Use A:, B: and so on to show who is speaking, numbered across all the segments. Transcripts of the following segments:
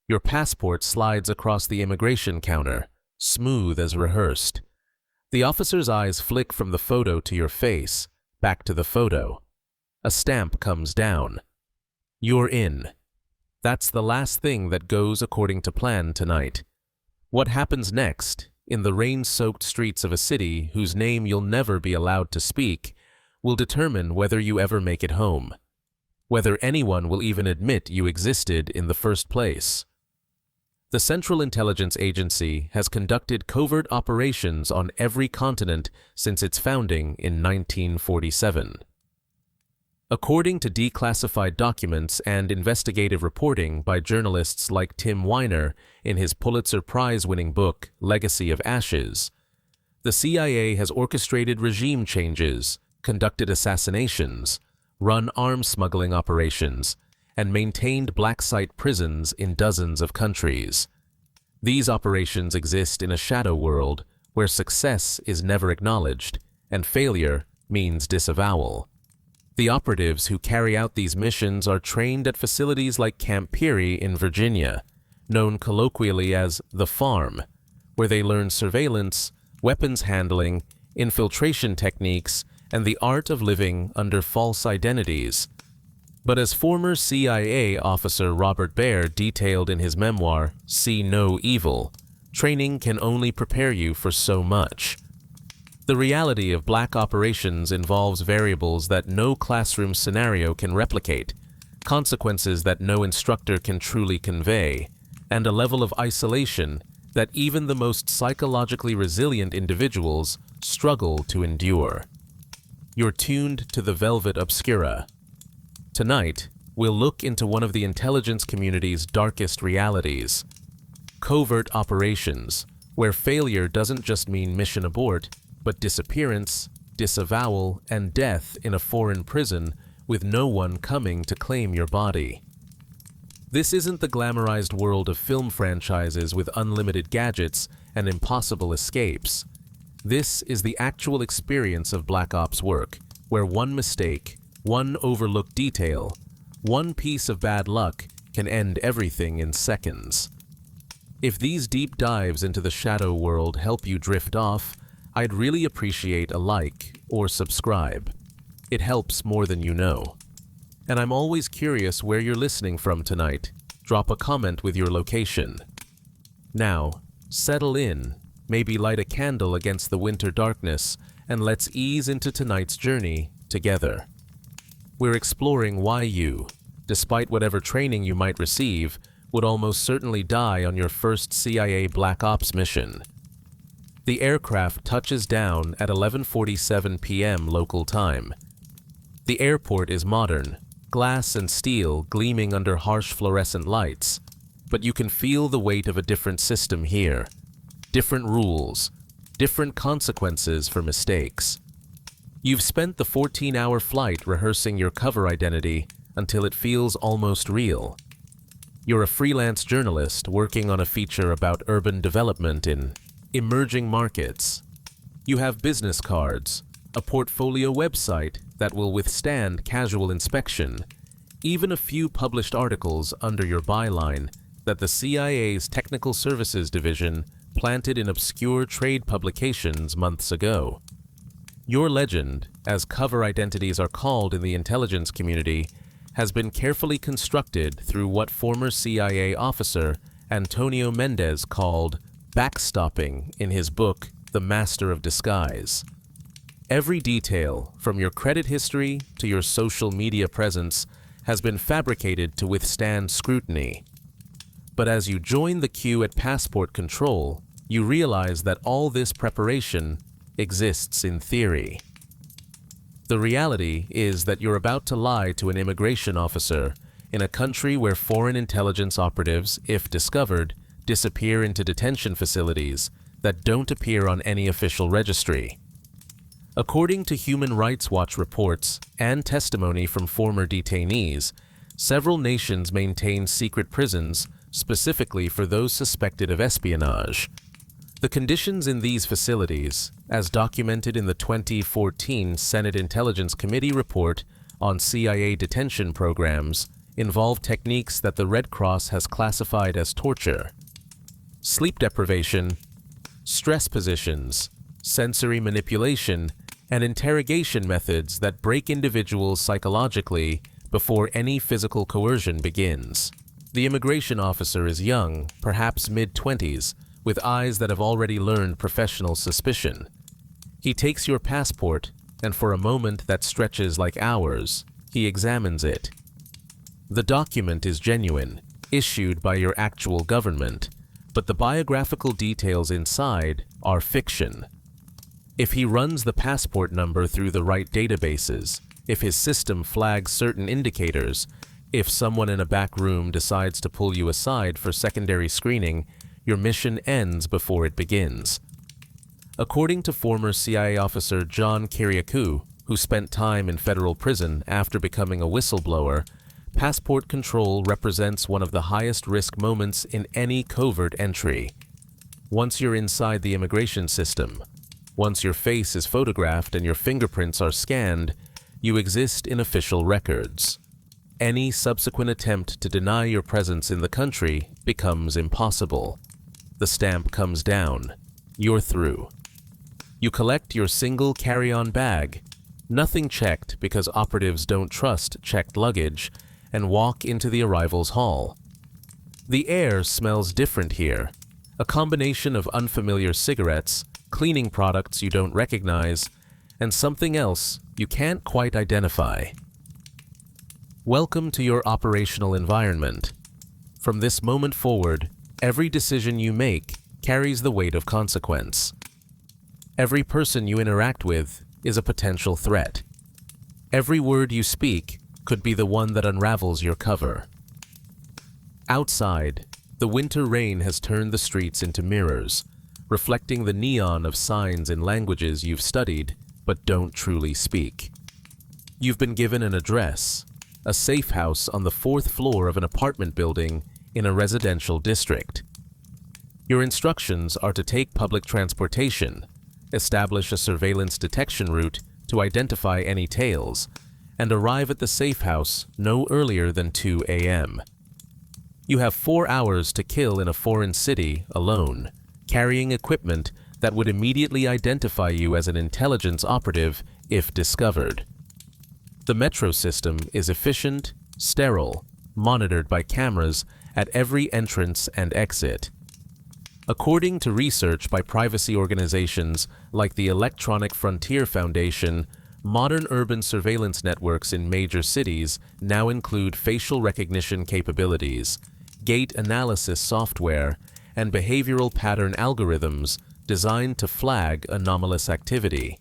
A: Your passport slides across the immigration counter, smooth as rehearsed. The officer's eyes flick from the photo to your face, back to the photo. A stamp comes down. You're in. That's the last thing that goes according to plan tonight. What happens next, in the rain-soaked streets of a city whose name you'll never be allowed to speak, will determine whether you ever make it home, whether anyone will even admit you existed in the first place. The Central Intelligence Agency has conducted covert operations on every continent since its founding in 1947. According to declassified documents and investigative reporting by journalists like Tim Weiner in his Pulitzer Prize-winning book Legacy of Ashes, the CIA has orchestrated regime changes, conducted assassinations, run arms smuggling operations, and maintained black site prisons in dozens of countries. These operations exist in a shadow world where success is never acknowledged and failure means disavowal. The operatives who carry out these missions are trained at facilities like Camp Peary in Virginia, known colloquially as the Farm, where they learn surveillance, weapons handling, infiltration techniques, and the art of living under false identities. But as former CIA officer Robert Baer detailed in his memoir, See No Evil, training can only prepare you for so much. The reality of black operations involves variables that no classroom scenario can replicate, consequences that no instructor can truly convey, and a level of isolation that even the most psychologically resilient individuals struggle to endure. You're tuned to the Velvet Obscura. Tonight, we'll look into one of the intelligence community's darkest realities: covert operations, where failure doesn't just mean mission abort, but disappearance, disavowal, and death in a foreign prison with no one coming to claim your body. This isn't the glamorized world of film franchises with unlimited gadgets and impossible escapes. This is the actual experience of Black Ops work, where one mistake, one overlooked detail, one piece of bad luck can end everything in seconds. If these deep dives into the shadow world help you drift off, I'd really appreciate a like or subscribe. It helps more than you know. And I'm always curious where you're listening from tonight. Drop a comment with your location. Now, settle in, maybe light a candle against the winter darkness, and let's ease into tonight's journey together. We're exploring why you, despite whatever training you might receive, would almost certainly die on your first CIA Black Ops mission. The aircraft touches down at 11:47 p.m. local time. The airport is modern, glass and steel gleaming under harsh fluorescent lights, but you can feel the weight of a different system here. Different rules, different consequences for mistakes. You've spent the 14-hour flight rehearsing your cover identity until it feels almost real. You're a freelance journalist working on a feature about urban development in emerging markets. You have business cards, a portfolio website that will withstand casual inspection, even a few published articles under your byline that the CIA's Technical Services Division planted in obscure trade publications months ago. Your legend, as cover identities are called in the intelligence community, has been carefully constructed through what former CIA officer Antonio Mendez called backstopping in his book, The Master of Disguise. Every detail, from your credit history to your social media presence, has been fabricated to withstand scrutiny. But as you join the queue at passport control, you realize that all this preparation exists in theory. The reality is that you're about to lie to an immigration officer in a country where foreign intelligence operatives, if discovered, disappear into detention facilities that don't appear on any official registry. According to Human Rights Watch reports and testimony from former detainees, several nations maintain secret prisons specifically for those suspected of espionage. The conditions in these facilities, as documented in the 2014 Senate Intelligence Committee report on CIA detention programs, involve techniques that the Red Cross has classified as torture. Sleep deprivation, stress positions, sensory manipulation, and interrogation methods that break individuals psychologically before any physical coercion begins. The immigration officer is young, perhaps mid-20s, with eyes that have already learned professional suspicion. He takes your passport, and for a moment that stretches like hours, he examines it. The document is genuine, issued by your actual government, but the biographical details inside are fiction. If he runs the passport number through the right databases, if his system flags certain indicators, if someone in a back room decides to pull you aside for secondary screening, your mission ends before it begins. According to former CIA officer John Kiriakou, who spent time in federal prison after becoming a whistleblower, passport control represents one of the highest risk moments in any covert entry. Once you're inside the immigration system, once your face is photographed and your fingerprints are scanned, you exist in official records. Any subsequent attempt to deny your presence in the country becomes impossible. The stamp comes down. You're through. You collect your single carry-on bag, nothing checked because operatives don't trust checked luggage, and walk into the arrivals hall. The air smells different here, a combination of unfamiliar cigarettes, cleaning products you don't recognize, and something else you can't quite identify. Welcome to your operational environment. From this moment forward, every decision you make carries the weight of consequence. Every person you interact with is a potential threat. Every word you speak could be the one that unravels your cover. Outside, the winter rain has turned the streets into mirrors, reflecting the neon of signs in languages you've studied but don't truly speak. You've been given an address, a safe house on the 4th floor of an apartment building in a residential district. Your instructions are to take public transportation, establish a surveillance detection route to identify any tails, and arrive at the safe house no earlier than 2 a.m. You have 4 hours to kill in a foreign city alone, carrying equipment that would immediately identify you as an intelligence operative if discovered. The metro system is efficient, sterile, monitored by cameras at every entrance and exit. According to research by privacy organizations like the Electronic Frontier Foundation, modern urban surveillance networks in major cities now include facial recognition capabilities, gait analysis software, and behavioral pattern algorithms designed to flag anomalous activity.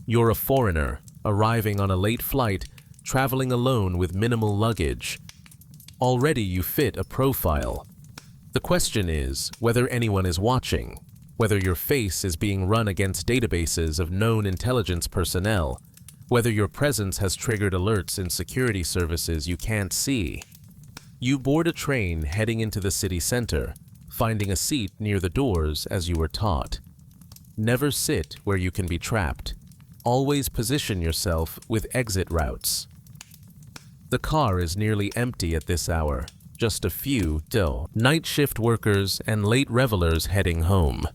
A: You're a foreigner, arriving on a late flight, traveling alone with minimal luggage. Already you fit a profile. The question is whether anyone is watching, whether your face is being run against databases of known intelligence personnel, whether your presence has triggered alerts in security services you can't see. You board a train heading into the city center, finding a seat near the doors as you were taught. Never sit where you can be trapped. Always position yourself with exit routes. The car is nearly empty at this hour, just a few night shift workers and late revelers heading home.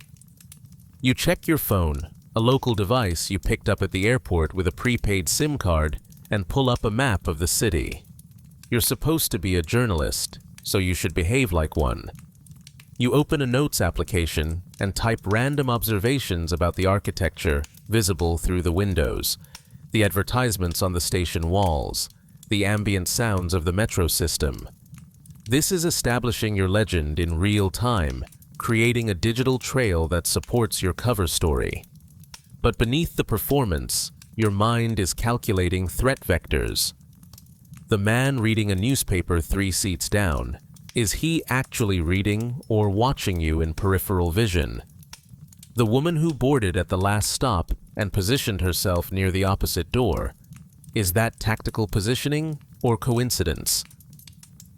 A: You check your phone, a local device you picked up at the airport with a prepaid SIM card, and pull up a map of the city. You're supposed to be a journalist, so you should behave like one. You open a notes application and type random observations about the architecture visible through the windows, the advertisements on the station walls, the ambient sounds of the metro system. This is establishing your legend in real time, creating a digital trail that supports your cover story. But beneath the performance, your mind is calculating threat vectors. The man reading a newspaper 3 seats down, is he actually reading or watching you in peripheral vision? The woman who boarded at the last stop and positioned herself near the opposite door, is that tactical positioning or coincidence?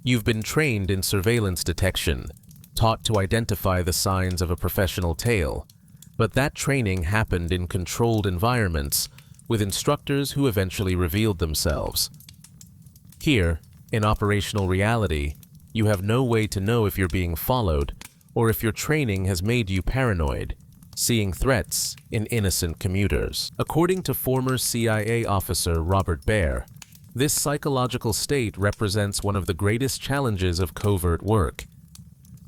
A: You've been trained in surveillance detection, taught to identify the signs of a professional tail, but that training happened in controlled environments with instructors who eventually revealed themselves. Here, In operational reality, you have no way to know if you're being followed or if your training has made you paranoid, seeing threats in innocent commuters. According to former CIA officer Robert Baer, this psychological state represents one of the greatest challenges of covert work.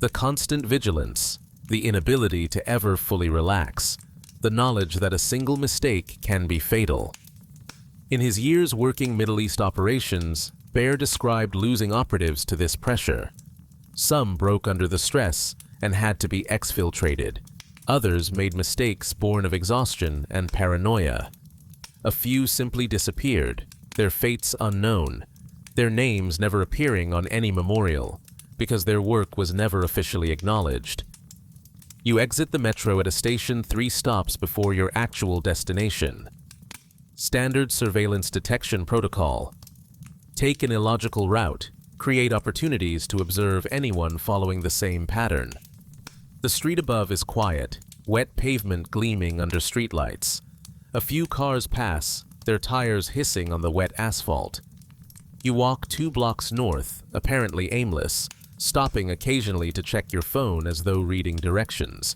A: The constant vigilance, the inability to ever fully relax, the knowledge that a single mistake can be fatal. In his years working Middle East operations, Baer described losing operatives to this pressure. Some broke under the stress and had to be exfiltrated. Others made mistakes born of exhaustion and paranoia. A few simply disappeared, their fates unknown, their names never appearing on any memorial, because their work was never officially acknowledged. You exit the metro at a station 3 stops before your actual destination. Standard surveillance detection protocol. Take an illogical route, create opportunities to observe anyone following the same pattern. The street above is quiet, wet pavement gleaming under streetlights. A few cars pass, their tires hissing on the wet asphalt. You walk 2 blocks north, apparently aimless, stopping occasionally to check your phone as though reading directions.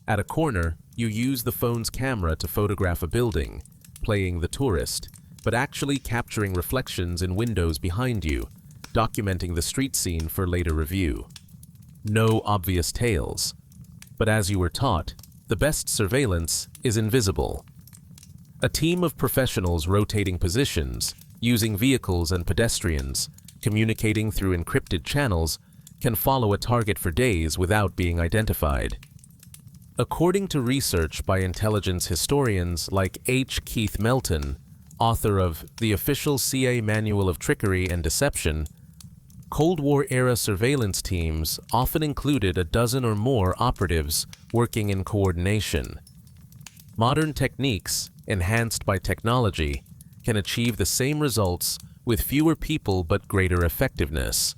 A: At a corner, you use the phone's camera to photograph a building, playing the tourist, but actually capturing reflections in windows behind you, documenting the street scene for later review. No obvious tails. But as you were taught, the best surveillance is invisible. A team of professionals rotating positions, using vehicles and pedestrians, communicating through encrypted channels, can follow a target for days without being identified. According to research by intelligence historians like H. Keith Melton, author of The Official CIA Manual of Trickery and Deception, Cold War-era surveillance teams often included a dozen or more operatives working in coordination. Modern techniques, enhanced by technology, can achieve the same results with fewer people but greater effectiveness.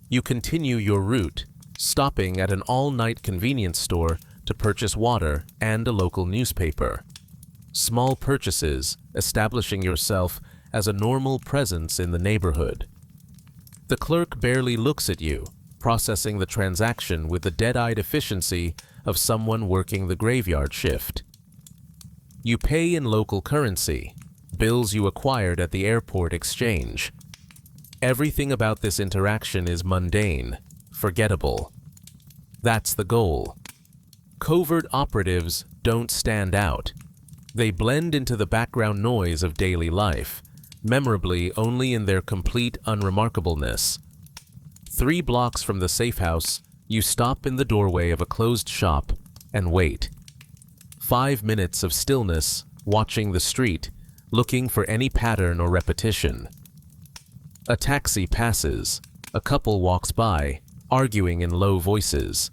A: You continue your route, stopping at an all-night convenience store to purchase water and a local newspaper. Small purchases, establishing yourself as a normal presence in the neighborhood. The clerk barely looks at you, processing the transaction with the dead-eyed efficiency of someone working the graveyard shift. You pay in local currency, bills you acquired at the airport exchange. Everything about this interaction is mundane, forgettable. That's the goal. Covert operatives don't stand out. They blend into the background noise of daily life, memorably only in their complete unremarkableness. 3 blocks from the safe house, you stop in the doorway of a closed shop and wait. 5 minutes of stillness, watching the street, looking for any pattern or repetition. A taxi passes. A couple walks by, arguing in low voices.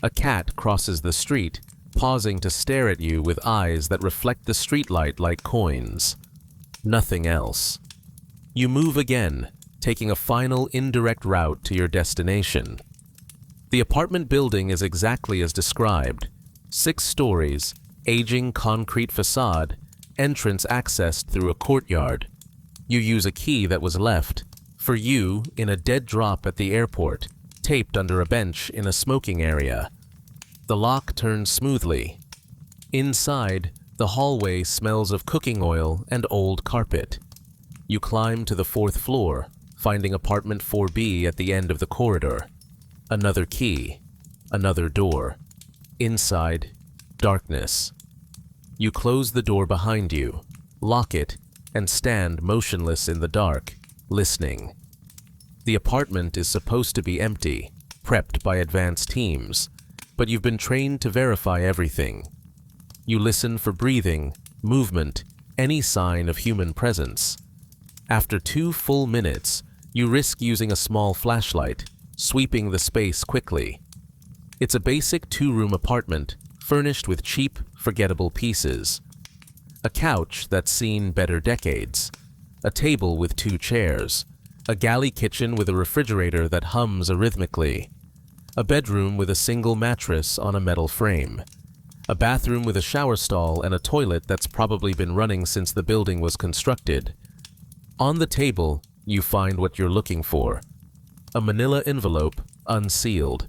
A: A cat crosses the street, pausing to stare at you with eyes that reflect the streetlight like coins. Nothing else. You move again, taking a final indirect route to your destination. The apartment building is exactly as described. 6 stories, aging concrete facade, entrance accessed through a courtyard. You use a key that was left, for you, in a dead drop at the airport, taped under a bench in a smoking area. The lock turns smoothly. Inside, the hallway smells of cooking oil and old carpet. You climb to the 4th floor, finding apartment 4B at the end of the corridor. Another key. Another door. Inside, darkness. You close the door behind you, lock it, and stand motionless in the dark, listening. The apartment is supposed to be empty, prepped by advanced teams, but you've been trained to verify everything. You listen for breathing, movement, any sign of human presence. After 2 full minutes, you risk using a small flashlight, sweeping the space quickly. It's a basic 2-room apartment, furnished with cheap, forgettable pieces. A couch that's seen better decades. A table with 2 chairs. A galley kitchen with a refrigerator that hums arrhythmically. A bedroom with a single mattress on a metal frame. A bathroom with a shower stall and a toilet that's probably been running since the building was constructed. On the table, you find what you're looking for. A manila envelope, unsealed.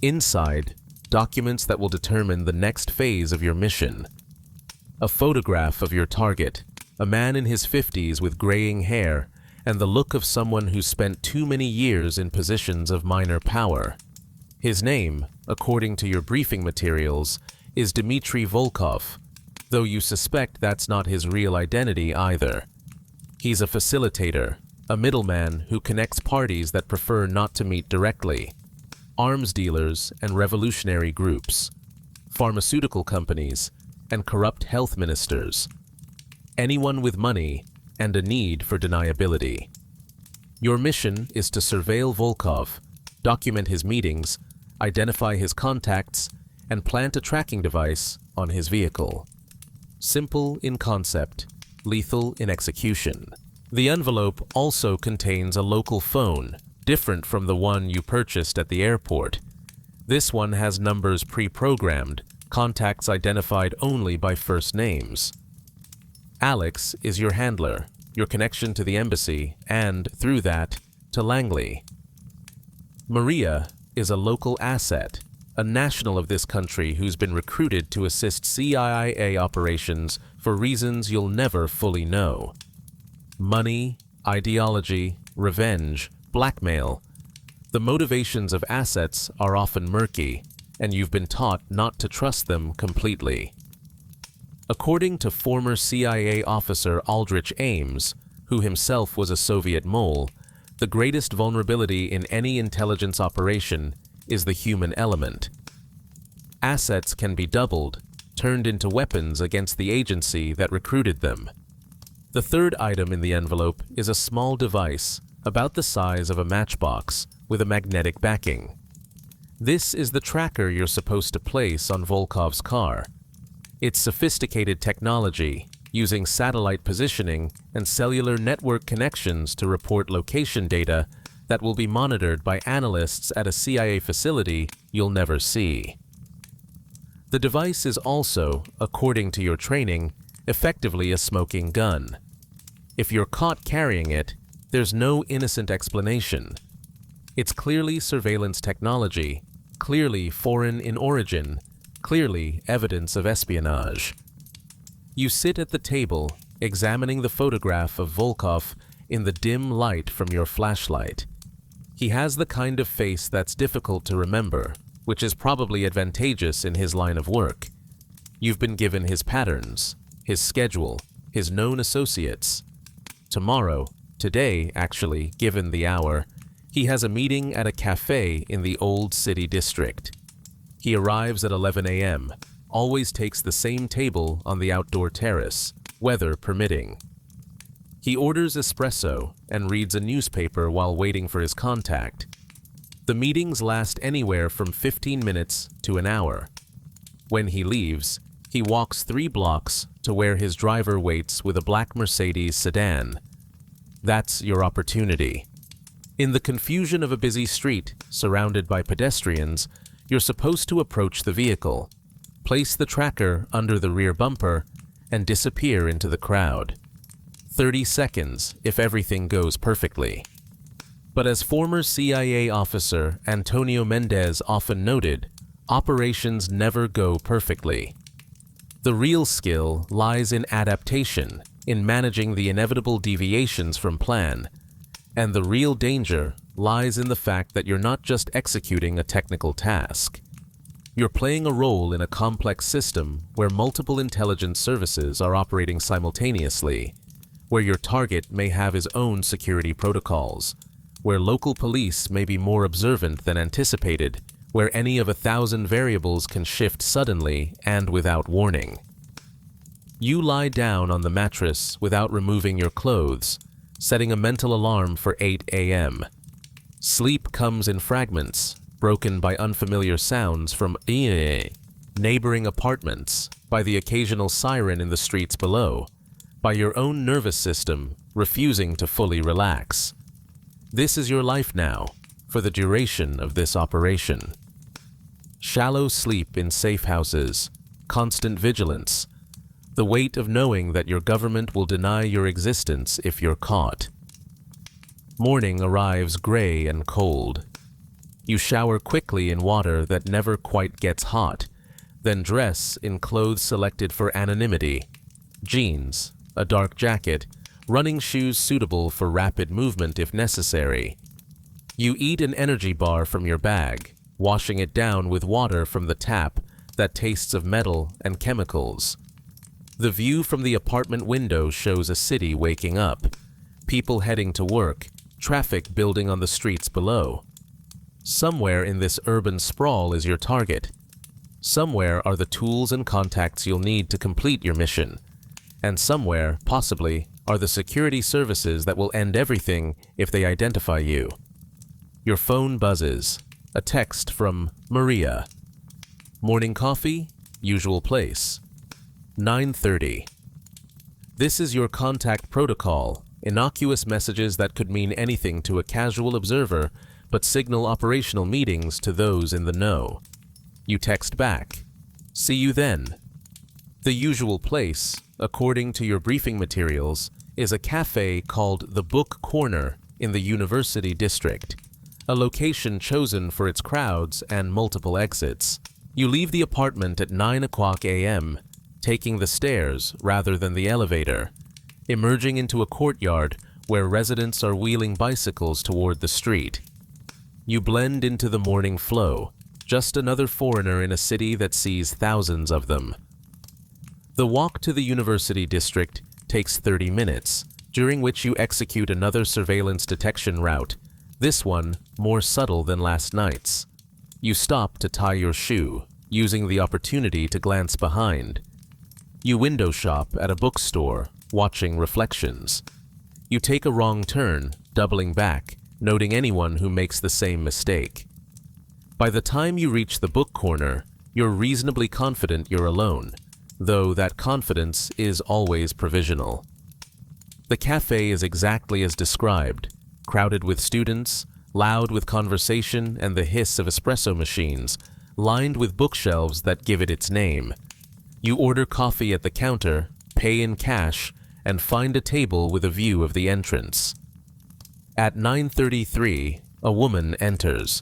A: Inside, documents that will determine the next phase of your mission. A photograph of your target, a man in his 50s with graying hair and the look of someone who spent too many years in positions of minor power. His name, according to your briefing materials, is Dmitry Volkov, though you suspect that's not his real identity either. He's a facilitator, a middleman who connects parties that prefer not to meet directly, arms dealers and revolutionary groups, pharmaceutical companies, and corrupt health ministers. Anyone with money and a need for deniability. Your mission is to surveil Volkov, document his meetings, identify his contacts, and plant a tracking device on his vehicle. Simple in concept, lethal in execution. The envelope also contains a local phone, different from the one you purchased at the airport. This one has numbers pre-programmed, contacts identified only by first names. Alex is your handler, your connection to the embassy, and, through that, to Langley. Maria is a local asset, a national of this country who's been recruited to assist CIA operations for reasons you'll never fully know. Money, ideology, revenge, blackmail. The motivations of assets are often murky, and you've been taught not to trust them completely. According to former CIA officer Aldrich Ames, who himself was a Soviet mole, the greatest vulnerability in any intelligence operation is the human element. Assets can be doubled, turned into weapons against the agency that recruited them. The third item in the envelope is a small device about the size of a matchbox with a magnetic backing. This is the tracker you're supposed to place on Volkov's car. It's sophisticated technology, using satellite positioning and cellular network connections to report location data that will be monitored by analysts at a CIA facility you'll never see. The device is also, according to your training, effectively a smoking gun. If you're caught carrying it, there's no innocent explanation. It's clearly surveillance technology, clearly foreign in origin, clearly evidence of espionage. You sit at the table, examining the photograph of Volkov in the dim light from your flashlight. He has the kind of face that's difficult to remember, which is probably advantageous in his line of work. You've been given his patterns, his schedule, his known associates. Tomorrow, today actually, given the hour, he has a meeting at a cafe in the Old City District. He arrives at 11 a.m., always takes the same table on the outdoor terrace, weather permitting. He orders espresso and reads a newspaper while waiting for his contact. The meetings last anywhere from 15 minutes to an hour. When he leaves, he walks 3 blocks to where his driver waits with a black Mercedes sedan. That's your opportunity. In the confusion of a busy street, surrounded by pedestrians, you're supposed to approach the vehicle, place the tracker under the rear bumper, and disappear into the crowd. 30 seconds if everything goes perfectly. But as former CIA officer Antonio Mendez often noted, operations never go perfectly. The real skill lies in adaptation, in managing the inevitable deviations from plan, and the real danger lies in the fact that you're not just executing a technical task. You're playing a role in a complex system where multiple intelligence services are operating simultaneously, where your target may have his own security protocols, where local police may be more observant than anticipated, where any of 1,000 variables can shift suddenly and without warning. You lie down on the mattress without removing your clothes, setting a mental alarm for 8 a.m. Sleep comes in fragments, broken by unfamiliar sounds from neighboring apartments, by the occasional siren in the streets below, by your own nervous system refusing to fully relax. This is your life now, for the duration of this operation. Shallow sleep in safe houses, constant vigilance, the weight of knowing that your government will deny your existence if you're caught. Morning arrives gray and cold. You shower quickly in water that never quite gets hot, then dress in clothes selected for anonymity: jeans, a dark jacket, running shoes suitable for rapid movement if necessary. You eat an energy bar from your bag, washing it down with water from the tap that tastes of metal and chemicals. The view from the apartment window shows a city waking up, people heading to work, traffic building on the streets below. Somewhere in this urban sprawl is your target. Somewhere are the tools and contacts you'll need to complete your mission. And somewhere, possibly, are the security services that will end everything if they identify you. Your phone buzzes. A text from Maria. Morning coffee? Usual place. 9:30. This is your contact protocol, innocuous messages that could mean anything to a casual observer, but signal operational meetings to those in the know. You text back. See you then. The usual place, according to your briefing materials, is a cafe called the Book Corner in the University District, a location chosen for its crowds and multiple exits. You leave the apartment at 9 a.m., taking the stairs rather than the elevator, emerging into a courtyard where residents are wheeling bicycles toward the street. You blend into the morning flow, just another foreigner in a city that sees thousands of them. The walk to the University District takes 30 minutes, during which you execute another surveillance detection route, this one more subtle than last night's. You stop to tie your shoe, using the opportunity to glance behind. You window shop at a bookstore, watching reflections. You take a wrong turn, doubling back, noting anyone who makes the same mistake. By the time you reach the book corner, you're reasonably confident you're alone, though that confidence is always provisional. The cafe is exactly as described, crowded with students, loud with conversation and the hiss of espresso machines, lined with bookshelves that give it its name. You order coffee at the counter, pay in cash, and find a table with a view of the entrance. At 9:33, a woman enters.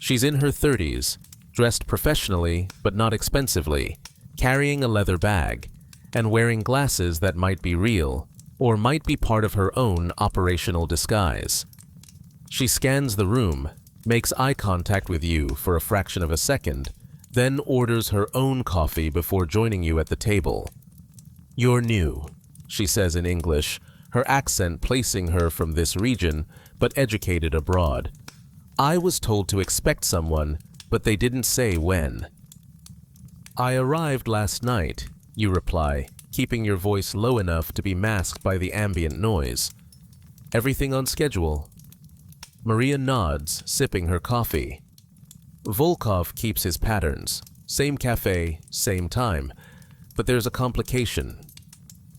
A: She's in her 30s, dressed professionally but not expensively, carrying a leather bag, and wearing glasses that might be real, or might be part of her own operational disguise. She scans the room, makes eye contact with you for a fraction of a second, then orders her own coffee before joining you at the table. "You're new," she says in English, her accent placing her from this region, but educated abroad. "I was told to expect someone, but they didn't say when." "I arrived last night," you reply, keeping your voice low enough to be masked by the ambient noise. "Everything on schedule?" Maria nods, sipping her coffee. Volkov keeps his patterns. Same cafe, same time. But there's a complication.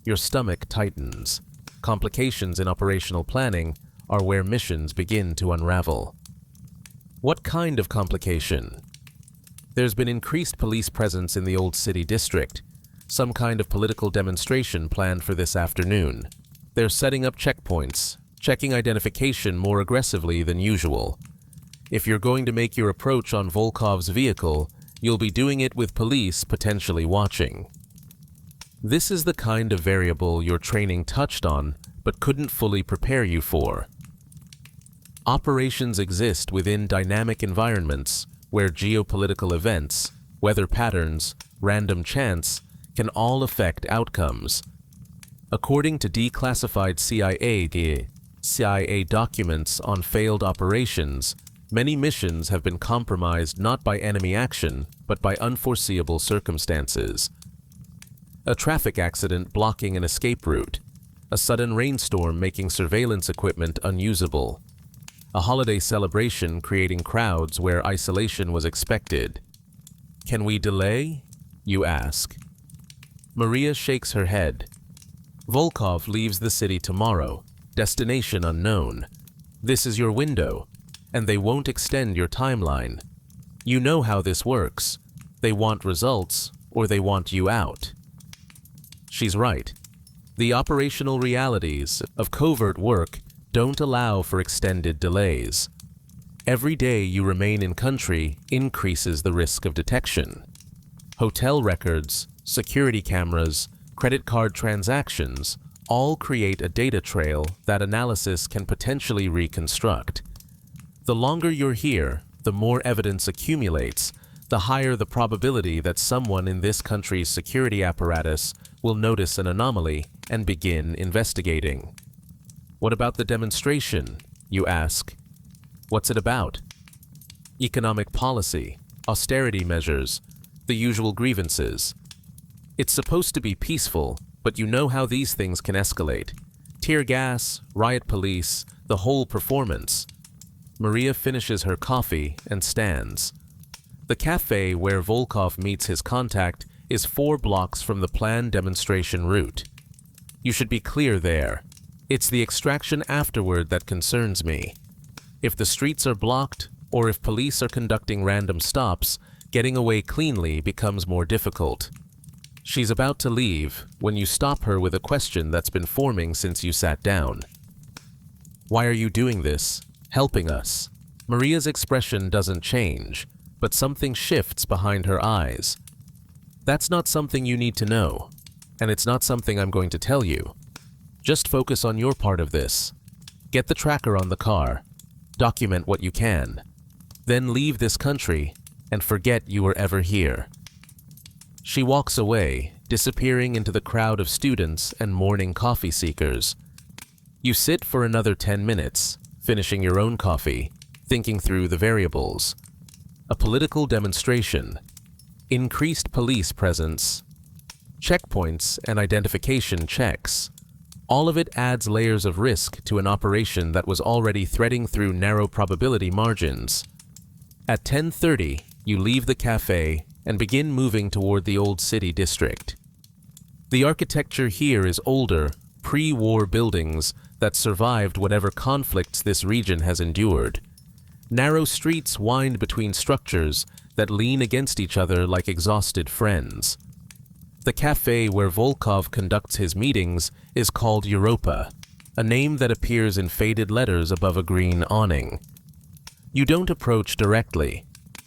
A: Your stomach tightens. Complications in operational planning are where missions begin to unravel. What kind of complication? There's been increased police presence in the old city district. Some kind of political demonstration planned for this afternoon. They're setting up checkpoints, checking identification more aggressively than usual. If you're going to make your approach on Volkov's vehicle, you'll be doing it with police potentially watching. This is the kind of variable your training touched on, but couldn't fully prepare you for. Operations exist within dynamic environments where geopolitical events, weather patterns, random chance can all affect outcomes. According to declassified CIA documents on failed operations, many missions have been compromised not by enemy action, but by unforeseeable circumstances. A traffic accident blocking an escape route, a sudden rainstorm making surveillance equipment unusable, a holiday celebration creating crowds where isolation was expected. "Can we delay?" you ask. Maria shakes her head. Volkov leaves the city tomorrow, destination unknown. This is your window, and they won't extend your timeline. You know how this works. They want results, or they want you out. She's right. The operational realities of covert work Don't allow for extended delays. Every day you remain in country increases the risk of detection. Hotel records, security cameras, credit card transactions all create a data trail that analysis can potentially reconstruct. The longer you're here, the more evidence accumulates, the higher the probability that someone in this country's security apparatus will notice an anomaly and begin investigating. What about the demonstration, you ask? What's it about? Economic policy, austerity measures, the usual grievances. It's supposed to be peaceful, but you know how these things can escalate. Tear gas, riot police, the whole performance. Maria finishes her coffee and stands. The cafe where Volkov meets his contact is 4 blocks from the planned demonstration route. You should be clear there. It's the extraction afterward that concerns me. If the streets are blocked, or if police are conducting random stops, getting away cleanly becomes more difficult. She's about to leave when you stop her with a question that's been forming since you sat down. Why are you doing this? Helping us. Maria's expression doesn't change, but something shifts behind her eyes. That's not something you need to know, and it's not something I'm going to tell you. Just focus on your part of this. Get the tracker on the car. Document what you can. Then leave this country and forget you were ever here. She walks away, disappearing into the crowd of students and morning coffee seekers. You sit for another 10 minutes, finishing your own coffee, thinking through the variables. A political demonstration, increased police presence, checkpoints and identification checks. All of it adds layers of risk to an operation that was already threading through narrow probability margins. At 10:30, you leave the cafe and begin moving toward the old city district. The architecture here is older, pre-war buildings that survived whatever conflicts this region has endured. Narrow streets wind between structures that lean against each other like exhausted friends. The cafe where Volkov conducts his meetings is called Europa, a name that appears in faded letters above a green awning. You don't approach directly.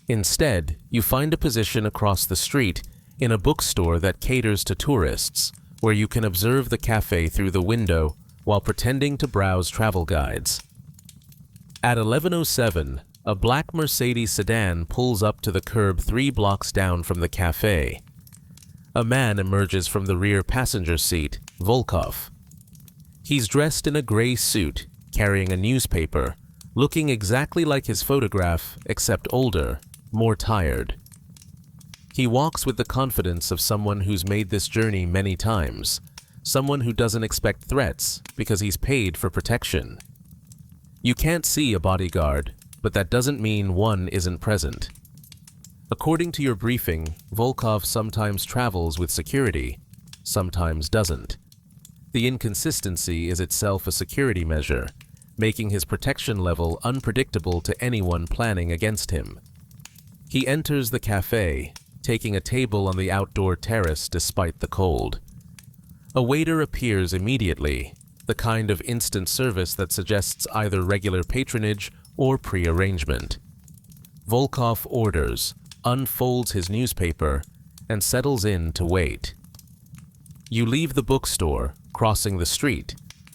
A: Instead, you find a position across the street in a bookstore that caters to tourists, where you can observe the cafe through the window while pretending to browse travel guides. At 11:07, a black Mercedes sedan pulls up to the curb 3 blocks down from the cafe. A man emerges from the rear passenger seat, Volkov. He's dressed in a gray suit, carrying a newspaper, looking exactly like his photograph, except older, more tired. He walks with the confidence of someone who's made this journey many times, someone who doesn't expect threats because he's paid for protection. You can't see a bodyguard, but that doesn't mean one isn't present. According to your briefing, Volkov sometimes travels with security, sometimes doesn't. The inconsistency is itself a security measure, making his protection level unpredictable to anyone planning against him. He enters the cafe, taking a table on the outdoor terrace despite the cold. A waiter appears immediately, the kind of instant service that suggests either regular patronage or pre-arrangement. Volkov orders, unfolds his newspaper, and settles in to wait. You leave the bookstore, crossing the street,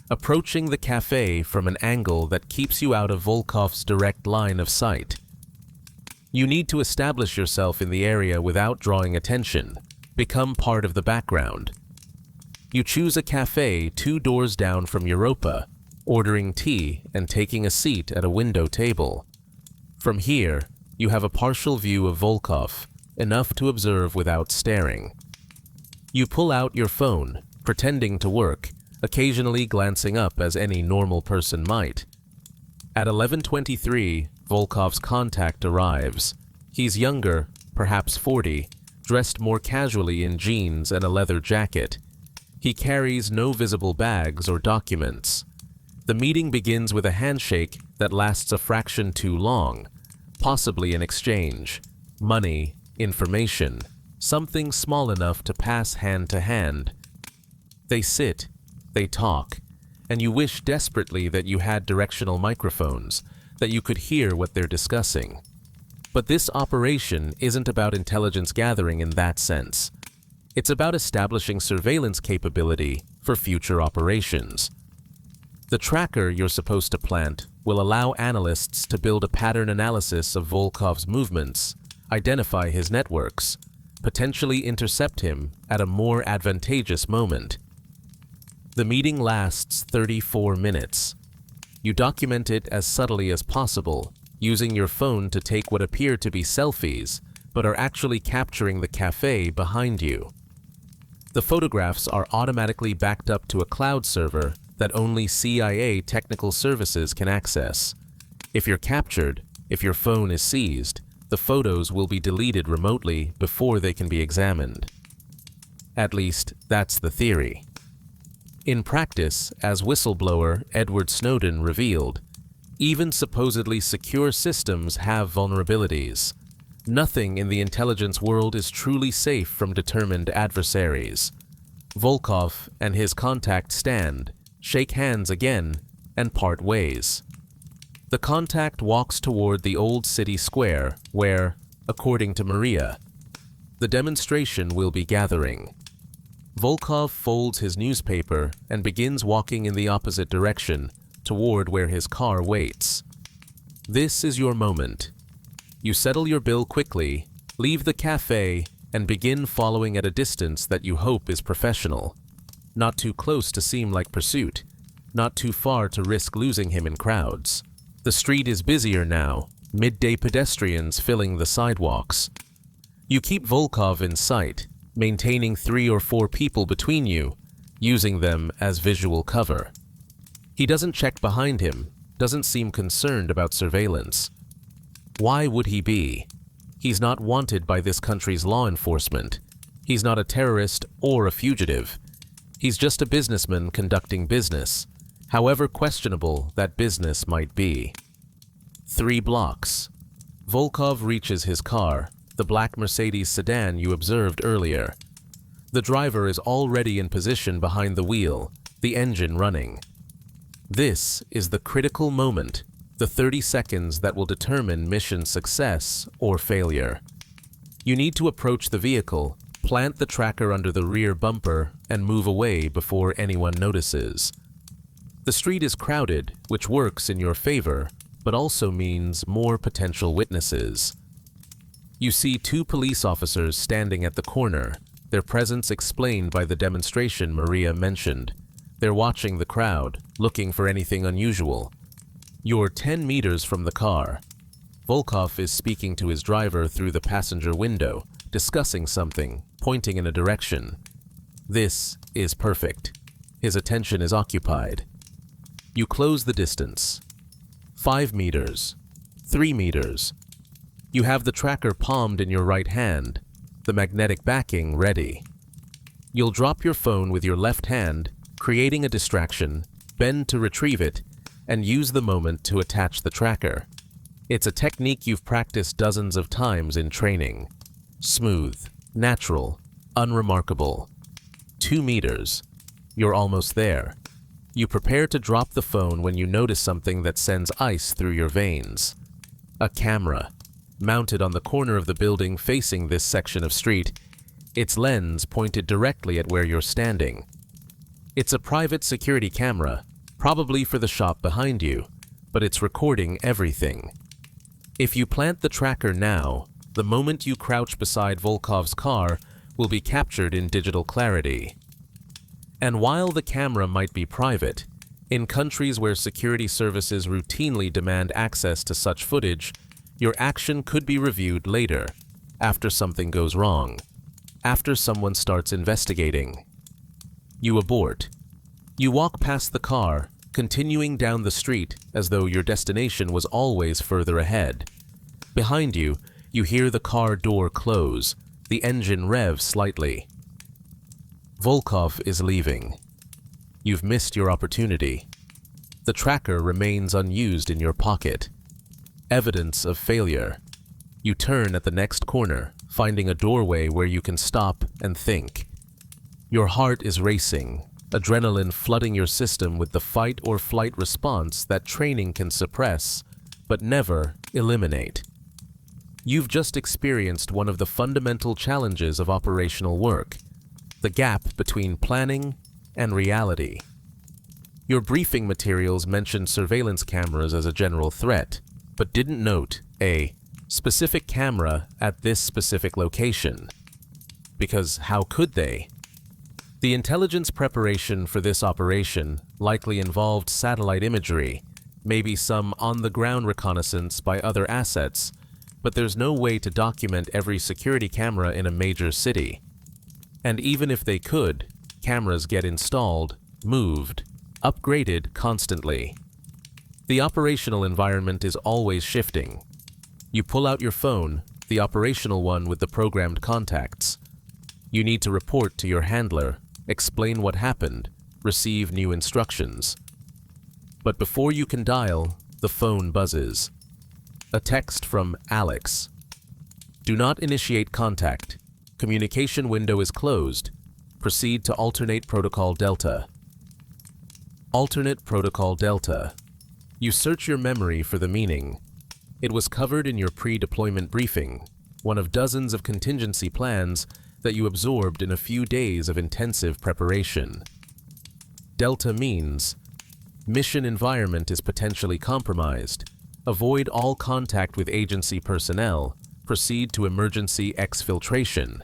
A: approaching the cafe from an angle that keeps you out of Volkov's direct line of sight. You need to establish yourself in the area without drawing attention, become part of the background. You choose a cafe 2 doors down from Europa, ordering tea and taking a seat at a window table. From here, you have a partial view of Volkov, enough to observe without staring. You pull out your phone, pretending to work, occasionally glancing up as any normal person might. At 11:23, Volkov's contact arrives. He's younger, perhaps 40, dressed more casually in jeans and a leather jacket. He carries no visible bags or documents. The meeting begins with a handshake that lasts a fraction too long, possibly an exchange, money, information, something small enough to pass hand to hand. They sit, they talk, and you wish desperately that you had directional microphones, that you could hear what they're discussing. But this operation isn't about intelligence gathering in that sense. It's about establishing surveillance capability for future operations. The tracker you're supposed to plant will allow analysts to build a pattern analysis of Volkov's movements, identify his networks, potentially intercept him at a more advantageous moment. The meeting lasts 34 minutes. You document it as subtly as possible, using your phone to take what appear to be selfies, but are actually capturing the cafe behind you. The photographs are automatically backed up to a cloud server that only CIA technical services can access. If you're captured, if your phone is seized, the photos will be deleted remotely before they can be examined. At least, that's the theory. In practice, as whistleblower Edward Snowden revealed, even supposedly secure systems have vulnerabilities. Nothing in the intelligence world is truly safe from determined adversaries. Volkov and his contact stand, shake hands again, and part ways. The contact walks toward the old city square where, according to Maria, the demonstration will be gathering. Volkov folds his newspaper and begins walking in the opposite direction, toward where his car waits. This is your moment. You settle your bill quickly, leave the cafe, and begin following at a distance that you hope is professional. Not too close to seem like pursuit, not too far to risk losing him in crowds. The street is busier now, midday pedestrians filling the sidewalks. You keep Volkov in sight, maintaining 3 or 4 people between you, using them as visual cover. He doesn't check behind him, doesn't seem concerned about surveillance. Why would he be? He's not wanted by this country's law enforcement. He's not a terrorist or a fugitive. He's just a businessman conducting business, however questionable that business might be. 3 blocks. Volkov reaches his car, the black Mercedes sedan you observed earlier. The driver is already in position behind the wheel, the engine running. This is the critical moment, the 30 seconds that will determine mission success or failure. You need to approach the vehicle, plant the tracker under the rear bumper, and move away before anyone notices. The street is crowded, which works in your favor, but also means more potential witnesses. You see 2 police officers standing at the corner, their presence explained by the demonstration Maria mentioned. They're watching the crowd, looking for anything unusual. You're 10 meters from the car. Volkov is speaking to his driver through the passenger window, discussing something, pointing in a direction. This is perfect. His attention is occupied. You close the distance. 5 meters. 3 meters. You have the tracker palmed in your right hand, the magnetic backing ready. You'll drop your phone with your left hand, creating a distraction, bend to retrieve it, and use the moment to attach the tracker. It's a technique you've practiced dozens of times in training. Smooth, natural, unremarkable. 2 meters. You're almost there. You prepare to drop the phone when you notice something that sends ice through your veins. A camera, mounted on the corner of the building facing this section of street, its lens pointed directly at where you're standing. It's a private security camera, probably for the shop behind you, but it's recording everything. If you plant the tracker now, the moment you crouch beside Volkov's car will be captured in digital clarity. And while the camera might be private, in countries where security services routinely demand access to such footage, your action could be reviewed later, after something goes wrong, after someone starts investigating. You abort. You walk past the car, continuing down the street as though your destination was always further ahead. Behind you, you hear the car door close, the engine rev slightly. Volkov is leaving. You've missed your opportunity. The tracker remains unused in your pocket. Evidence of failure. You turn at the next corner, finding a doorway where you can stop and think. Your heart is racing, adrenaline flooding your system with the fight or flight response that training can suppress, but never eliminate. You've just experienced one of the fundamental challenges of operational work, the gap between planning and reality. Your briefing materials mentioned surveillance cameras as a general threat, but didn't note a specific camera at this specific location. Because how could they? The intelligence preparation for this operation likely involved satellite imagery, maybe some on-the-ground reconnaissance by other assets, but there's no way to document every security camera in a major city. And even if they could, cameras get installed, moved, upgraded constantly. The operational environment is always shifting. You pull out your phone, the operational one with the programmed contacts. You need to report to your handler, explain what happened, receive new instructions. But before you can dial, the phone buzzes. A text from Alex. Do not initiate contact. Communication window is closed. Proceed to alternate protocol Delta. Alternate protocol Delta. You search your memory for the meaning. It was covered in your pre-deployment briefing, one of dozens of contingency plans that you absorbed in a few days of intensive preparation. Delta means mission environment is potentially compromised. Avoid all contact with agency personnel. Proceed to emergency exfiltration.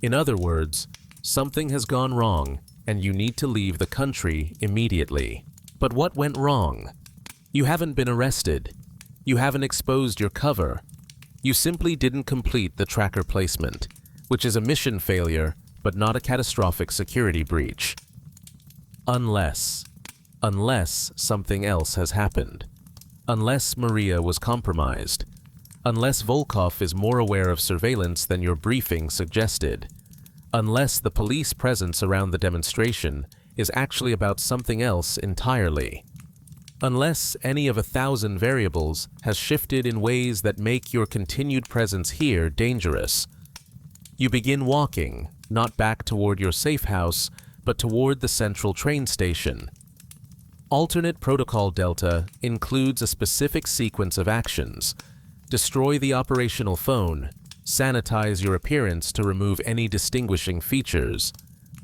A: In other words, something has gone wrong and you need to leave the country immediately. But what went wrong? You haven't been arrested. You haven't exposed your cover. You simply didn't complete the tracker placement, which is a mission failure but not a catastrophic security breach. Unless something else has happened. Unless Maria was compromised. Unless Volkov is more aware of surveillance than your briefing suggested. Unless the police presence around the demonstration is actually about something else entirely. Unless any of 1,000 variables has shifted in ways that make your continued presence here dangerous. You begin walking, not back toward your safe house, but toward the central train station. Alternate protocol Delta includes a specific sequence of actions. Destroy the operational phone, sanitize your appearance to remove any distinguishing features,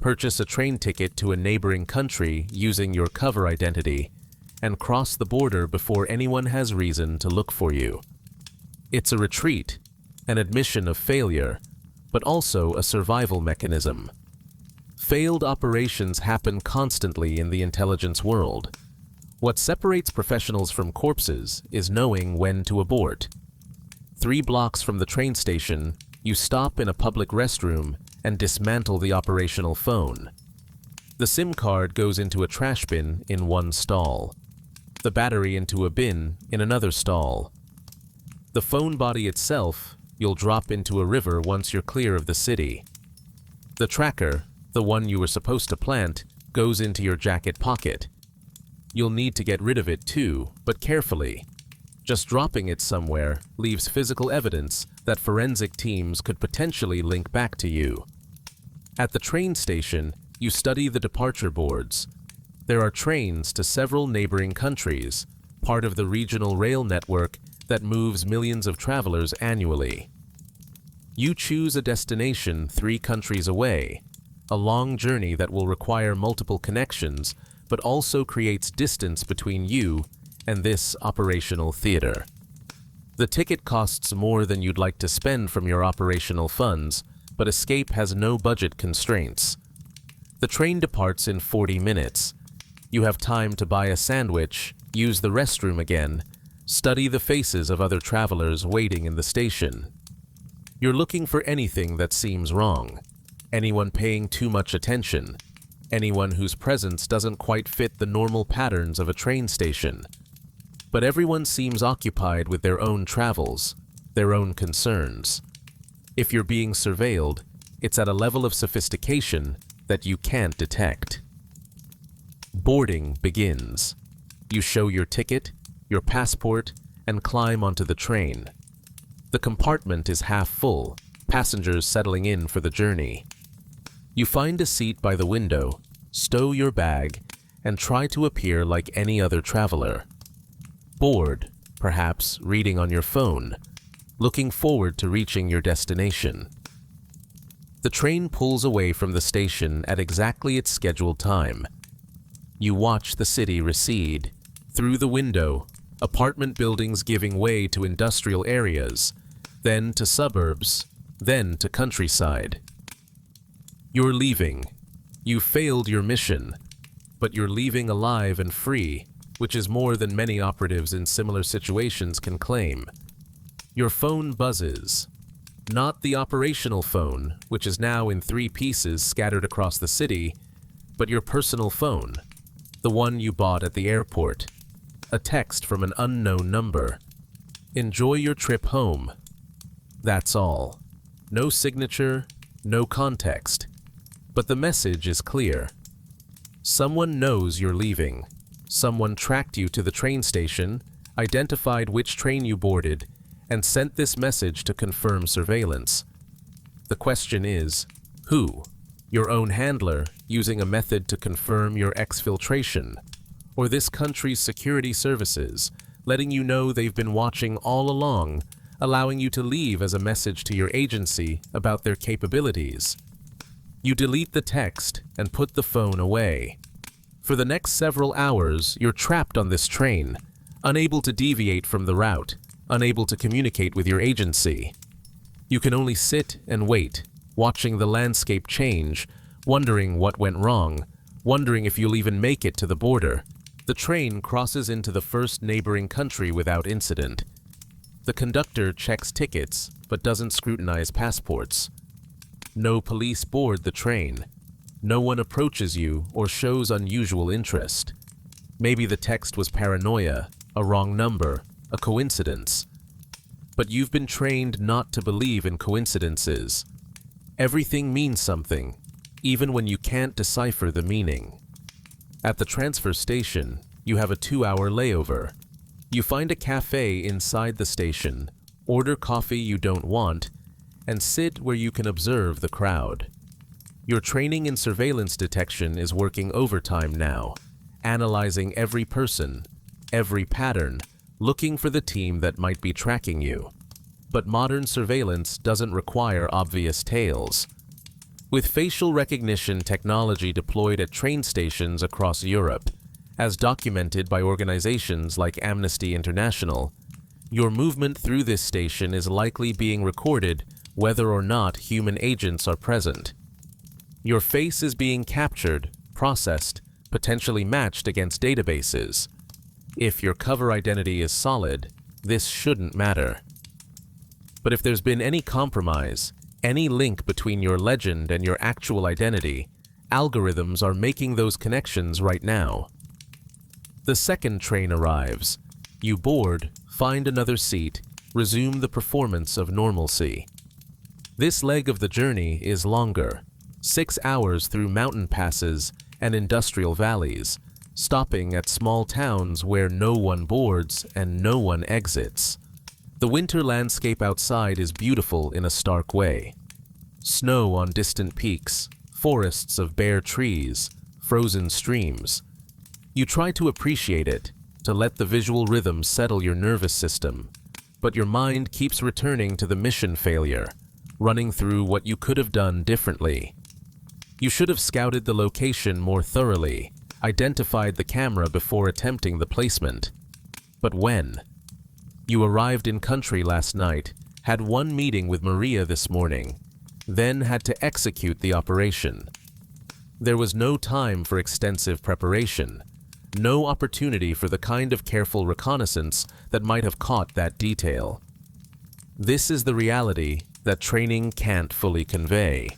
A: purchase a train ticket to a neighboring country using your cover identity, and cross the border before anyone has reason to look for you. It's a retreat, an admission of failure, but also a survival mechanism. Failed operations happen constantly in the intelligence world. What separates professionals from corpses is knowing when to abort. 3 blocks from the train station, you stop in a public restroom and dismantle the operational phone. The SIM card goes into a trash bin in one stall. The battery into a bin in another stall. The phone body itself, you'll drop into a river once you're clear of the city. The tracker, the one you were supposed to plant, goes into your jacket pocket. You'll need to get rid of it too, but carefully. Just dropping it somewhere leaves physical evidence that forensic teams could potentially link back to you. At the train station, you study the departure boards. There are trains to several neighboring countries, part of the regional rail network that moves millions of travelers annually. You choose a destination 3 countries away, a long journey that will require multiple connections, but also creates distance between you and this operational theater. The ticket costs more than you'd like to spend from your operational funds, but escape has no budget constraints. The train departs in 40 minutes. You have time to buy a sandwich, use the restroom again, study the faces of other travelers waiting in the station. You're looking for anything that seems wrong, anyone paying too much attention, anyone whose presence doesn't quite fit the normal patterns of a train station. But everyone seems occupied with their own travels, their own concerns. If you're being surveilled, it's at a level of sophistication that you can't detect. Boarding begins. You show your ticket, your passport, and climb onto the train. The compartment is half full, passengers settling in for the journey. You find a seat by the window, stow your bag, and try to appear like any other traveler. Bored, perhaps reading on your phone, looking forward to reaching your destination. The train pulls away from the station at exactly its scheduled time. You watch the city recede. Through the window, apartment buildings giving way to industrial areas, then to suburbs, then to countryside. You're leaving. You failed your mission, but you're leaving alive and free, which is more than many operatives in similar situations can claim. Your phone buzzes. Not the operational phone, which is now in 3 pieces scattered across the city, but your personal phone, the one you bought at the airport. A text from an unknown number. Enjoy your trip home. That's all. No signature, no context. But the message is clear. Someone knows you're leaving. Someone tracked you to the train station, identified which train you boarded, and sent this message to confirm surveillance. The question is, who? Your own handler, using a method to confirm your exfiltration, or this country's security services, letting you know they've been watching all along, allowing you to leave as a message to your agency about their capabilities. You delete the text and put the phone away. For the next several hours, you're trapped on this train, unable to deviate from the route, unable to communicate with your agency. You can only sit and wait, watching the landscape change, wondering what went wrong, wondering if you'll even make it to the border. The train crosses into the first neighboring country without incident. The conductor checks tickets, but doesn't scrutinize passports. No police board the train. No one approaches you or shows unusual interest. Maybe the text was paranoia, a wrong number, a coincidence. But you've been trained not to believe in coincidences. Everything means something, even when you can't decipher the meaning. At the transfer station, you have a 2-hour layover. You find a cafe inside the station, order coffee you don't want, and sit where you can observe the crowd. Your training in surveillance detection is working overtime now, analyzing every person, every pattern, looking for the team that might be tracking you. But modern surveillance doesn't require obvious tails. With facial recognition technology deployed at train stations across Europe, as documented by organizations like Amnesty International, your movement through this station is likely being recorded whether or not human agents are present. Your face is being captured, processed, potentially matched against databases. If your cover identity is solid, this shouldn't matter. But if there's been any compromise, any link between your legend and your actual identity, algorithms are making those connections right now. The second train arrives. You board, find another seat, resume the performance of normalcy. This leg of the journey is longer, 6 hours through mountain passes and industrial valleys, stopping at small towns where no one boards and no one exits. The winter landscape outside is beautiful in a stark way. Snow on distant peaks, forests of bare trees, frozen streams. You try to appreciate it, to let the visual rhythm settle your nervous system, but your mind keeps returning to the mission failure, running through what you could have done differently. You should have scouted the location more thoroughly, identified the camera before attempting the placement. But when? You arrived in country last night, had one meeting with Maria this morning, then had to execute the operation. There was no time for extensive preparation, no opportunity for the kind of careful reconnaissance that might have caught that detail. This is the reality that training can't fully convey.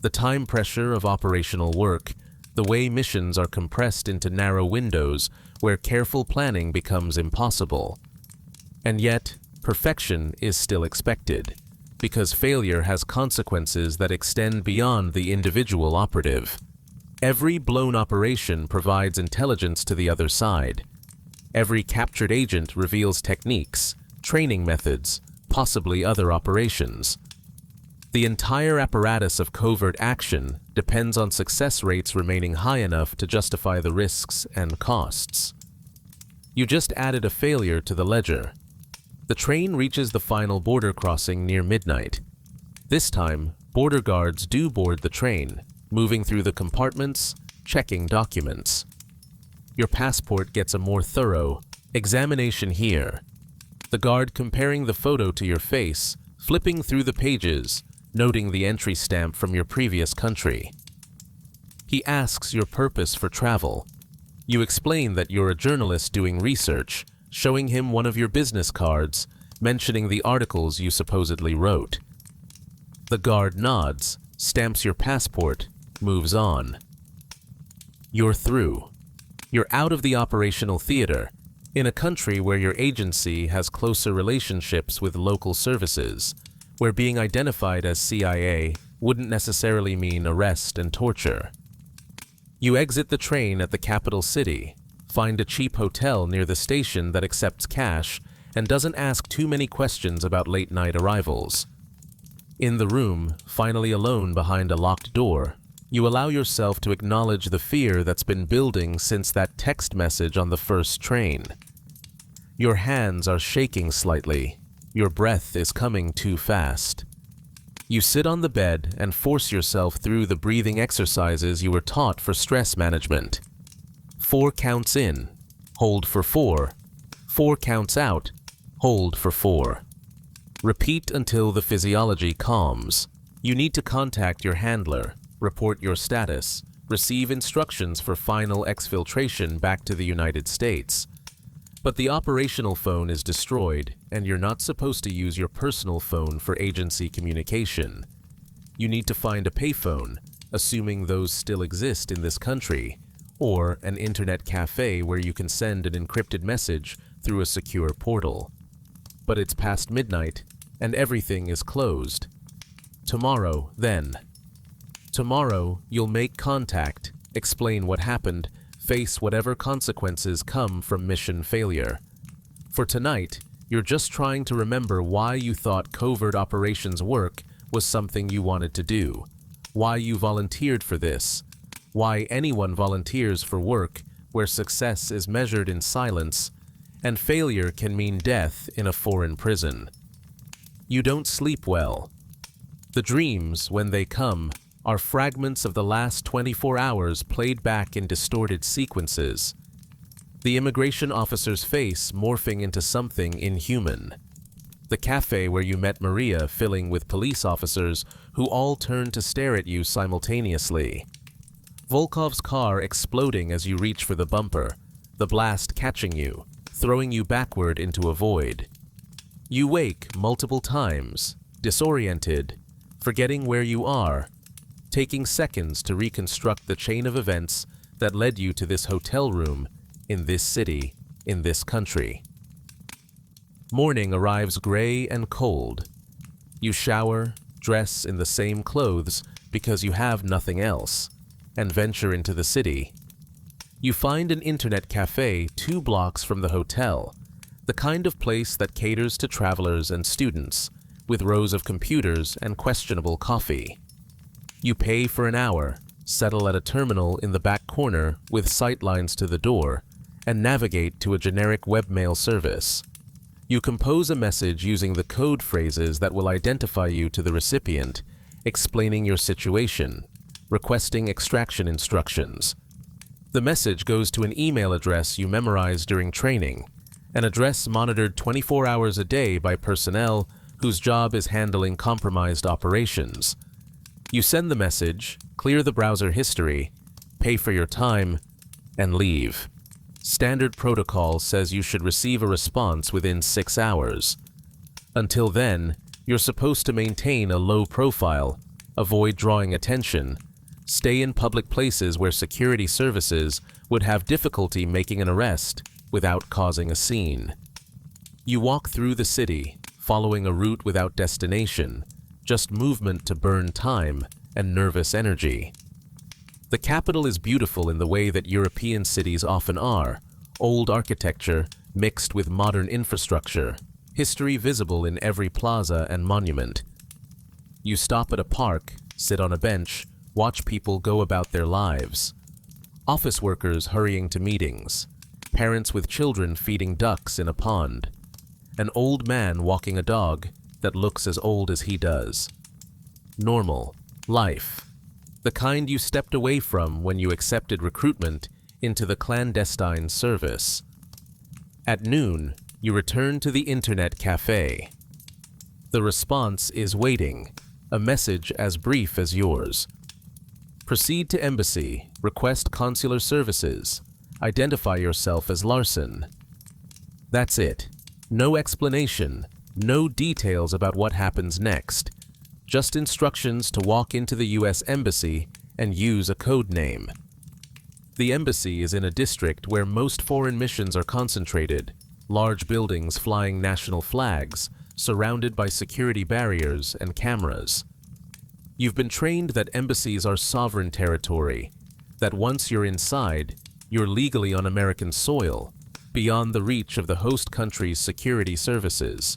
A: The time pressure of operational work, the way missions are compressed into narrow windows where careful planning becomes impossible. And yet, perfection is still expected, because failure has consequences that extend beyond the individual operative. Every blown operation provides intelligence to the other side. Every captured agent reveals techniques, training methods, possibly other operations. The entire apparatus of covert action depends on success rates remaining high enough to justify the risks and costs. You just added a failure to the ledger. The train reaches the final border crossing near midnight. This time, border guards do board the train, moving through the compartments, checking documents. Your passport gets a more thorough examination here. The guard comparing the photo to your face, flipping through the pages, noting the entry stamp from your previous country. He asks your purpose for travel. You explain that you're a journalist doing research, showing him one of your business cards, mentioning the articles you supposedly wrote. The guard nods, stamps your passport, moves on. You're through. You're out of the operational theater, in a country where your agency has closer relationships with local services, where being identified as CIA wouldn't necessarily mean arrest and torture. You exit the train at the capital city, find a cheap hotel near the station that accepts cash and doesn't ask too many questions about late-night arrivals. In the room, finally alone behind a locked door, you allow yourself to acknowledge the fear that's been building since that text message on the first train. Your hands are shaking slightly. Your breath is coming too fast. You sit on the bed and force yourself through the breathing exercises you were taught for stress management. 4 counts in, hold for 4. 4 counts out, hold for 4. Repeat until the physiology calms. You need to contact your handler, report your status, receive instructions for final exfiltration back to the United States. But the operational phone is destroyed, and you're not supposed to use your personal phone for agency communication. You need to find a payphone, assuming those still exist in this country, or an internet cafe where you can send an encrypted message through a secure portal. But it's past midnight, and everything is closed. Tomorrow, then. Tomorrow, you'll make contact, explain what happened, face whatever consequences come from mission failure. For tonight, you're just trying to remember why you thought covert operations work was something you wanted to do, why you volunteered for this, why anyone volunteers for work where success is measured in silence, and failure can mean death in a foreign prison. You don't sleep well. The dreams, when they come, are fragments of the last 24 hours played back in distorted sequences. The immigration officer's face morphing into something inhuman. The cafe where you met Maria filling with police officers who all turned to stare at you simultaneously. Volkov's car exploding as you reach for the bumper, the blast catching you, throwing you backward into a void. You wake multiple times, disoriented, forgetting where you are, taking seconds to reconstruct the chain of events that led you to this hotel room, in this city, in this country. Morning arrives gray and cold. You shower, dress in the same clothes because you have nothing else, and venture into the city. You find an internet cafe 2 blocks from the hotel, the kind of place that caters to travelers and students, with rows of computers and questionable coffee. You pay for an hour, settle at a terminal in the back corner with sightlines to the door, and navigate to a generic webmail service. You compose a message using the code phrases that will identify you to the recipient, explaining your situation, requesting extraction instructions. The message goes to an email address you memorized during training, an address monitored 24 hours a day by personnel whose job is handling compromised operations. You send the message, clear the browser history, pay for your time, and leave. Standard protocol says you should receive a response within 6 hours. Until then, you're supposed to maintain a low profile, avoid drawing attention, stay in public places where security services would have difficulty making an arrest without causing a scene. You walk through the city, following a route without destination, just movement to burn time and nervous energy. The capital is beautiful in the way that European cities often are, old architecture mixed with modern infrastructure, history visible in every plaza and monument. You stop at a park, sit on a bench, watch people go about their lives. Office workers hurrying to meetings. Parents with children feeding ducks in a pond. An old man walking a dog that looks as old as he does. Normal. Life. The kind you stepped away from when you accepted recruitment into the clandestine service. At noon, you return to the internet cafe. The response is waiting, a message as brief as yours. Proceed to embassy, request consular services, identify yourself as Larson. That's it. No explanation, no details about what happens next. Just instructions to walk into the U.S. Embassy and use a code name. The embassy is in a district where most foreign missions are concentrated, large buildings flying national flags, surrounded by security barriers and cameras. You've been trained that embassies are sovereign territory, that once you're inside, you're legally on American soil, beyond the reach of the host country's security services.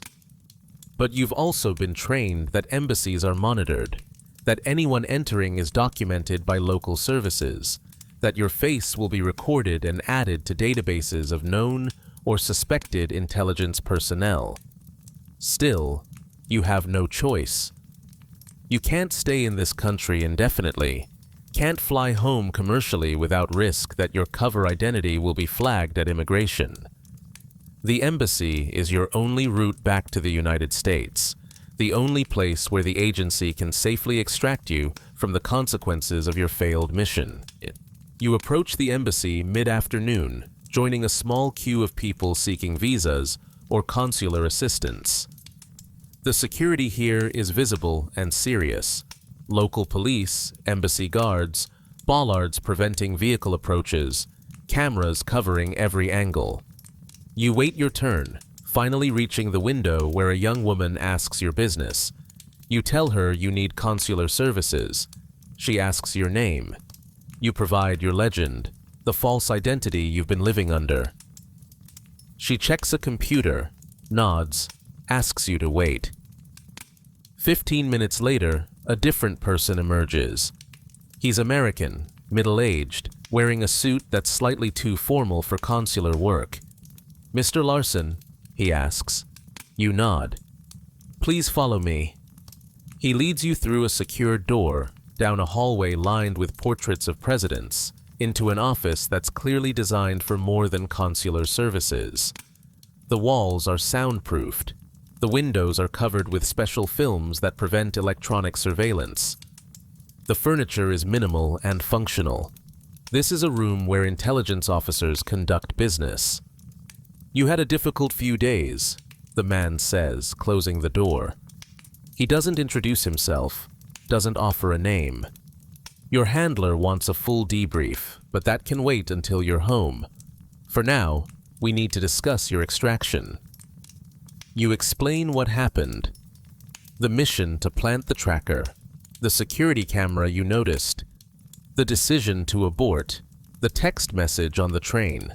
A: But you've also been trained that embassies are monitored, that anyone entering is documented by local services, that your face will be recorded and added to databases of known or suspected intelligence personnel. Still, you have no choice. You can't stay in this country indefinitely, can't fly home commercially without risk that your cover identity will be flagged at immigration. The embassy is your only route back to the United States, the only place where the agency can safely extract you from the consequences of your failed mission. You approach the embassy mid-afternoon, joining a small queue of people seeking visas or consular assistance. The security here is visible and serious. Local police, embassy guards, bollards preventing vehicle approaches, cameras covering every angle. You wait your turn, finally reaching the window where a young woman asks your business. You tell her you need consular services. She asks your name. You provide your legend, the false identity you've been living under. She checks a computer, nods, asks you to wait. 15 minutes later, a different person emerges. He's American, middle-aged, wearing a suit that's slightly too formal for consular work. "Mr. Larson," he asks. You nod. "Please follow me." He leads you through a secured door, down a hallway lined with portraits of presidents, into an office that's clearly designed for more than consular services. The walls are soundproofed. The windows are covered with special films that prevent electronic surveillance. The furniture is minimal and functional. This is a room where intelligence officers conduct business. "You had a difficult few days," the man says, closing the door. He doesn't introduce himself, doesn't offer a name. Your handler wants a full debrief, but that can wait until you're home. For now, we need to discuss your extraction. You explain what happened. The mission to plant the tracker, the security camera you noticed, the decision to abort, the text message on the train.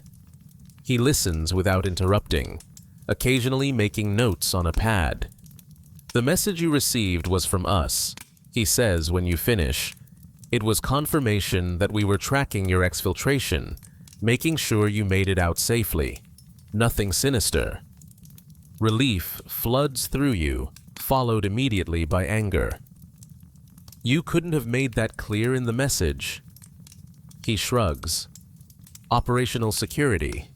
A: He listens without interrupting, occasionally making notes on a pad. "The message you received was from us," he says when you finish. "It was confirmation that we were tracking your exfiltration, making sure you made it out safely. Nothing sinister." Relief floods through you, followed immediately by anger. "You couldn't have made that clear in the message." He shrugs. "Operational security.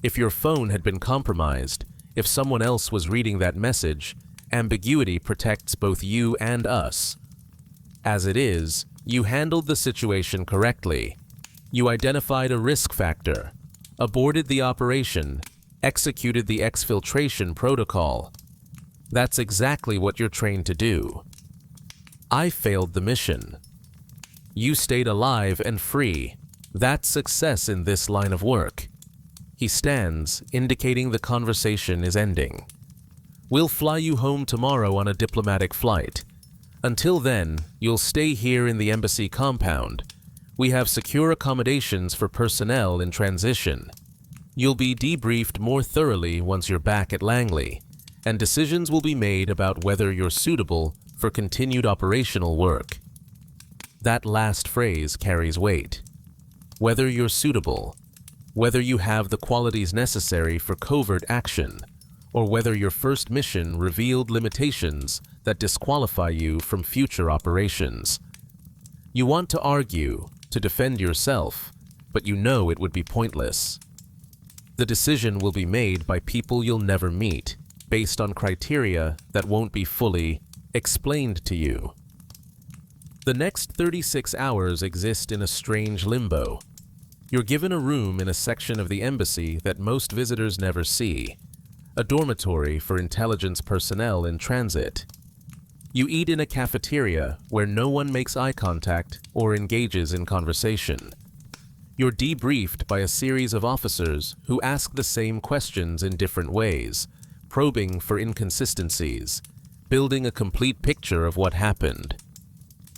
A: If your phone had been compromised, if someone else was reading that message, ambiguity protects both you and us. As it is, you handled the situation correctly. You identified a risk factor, aborted the operation, executed the exfiltration protocol. That's exactly what you're trained to do. I failed the mission. You stayed alive and free. That's success in this line of work." He stands, indicating the conversation is ending. "We'll fly you home tomorrow on a diplomatic flight. Until then, you'll stay here in the embassy compound. We have secure accommodations for personnel in transition. You'll be debriefed more thoroughly once you're back at Langley, and decisions will be made about whether you're suitable for continued operational work. That last phrase carries weight. Whether you're suitable, whether you have the qualities necessary for covert action, or whether your first mission revealed limitations that disqualify you from future operations. You want to argue, to defend yourself, but you know it would be pointless. The decision will be made by people you'll never meet, based on criteria that won't be fully explained to you. The next 36 hours exist in a strange limbo. You're given a room in a section of the embassy that most visitors never see, a dormitory for intelligence personnel in transit. You eat in a cafeteria where no one makes eye contact or engages in conversation. You're debriefed by a series of officers who ask the same questions in different ways, probing for inconsistencies, building a complete picture of what happened.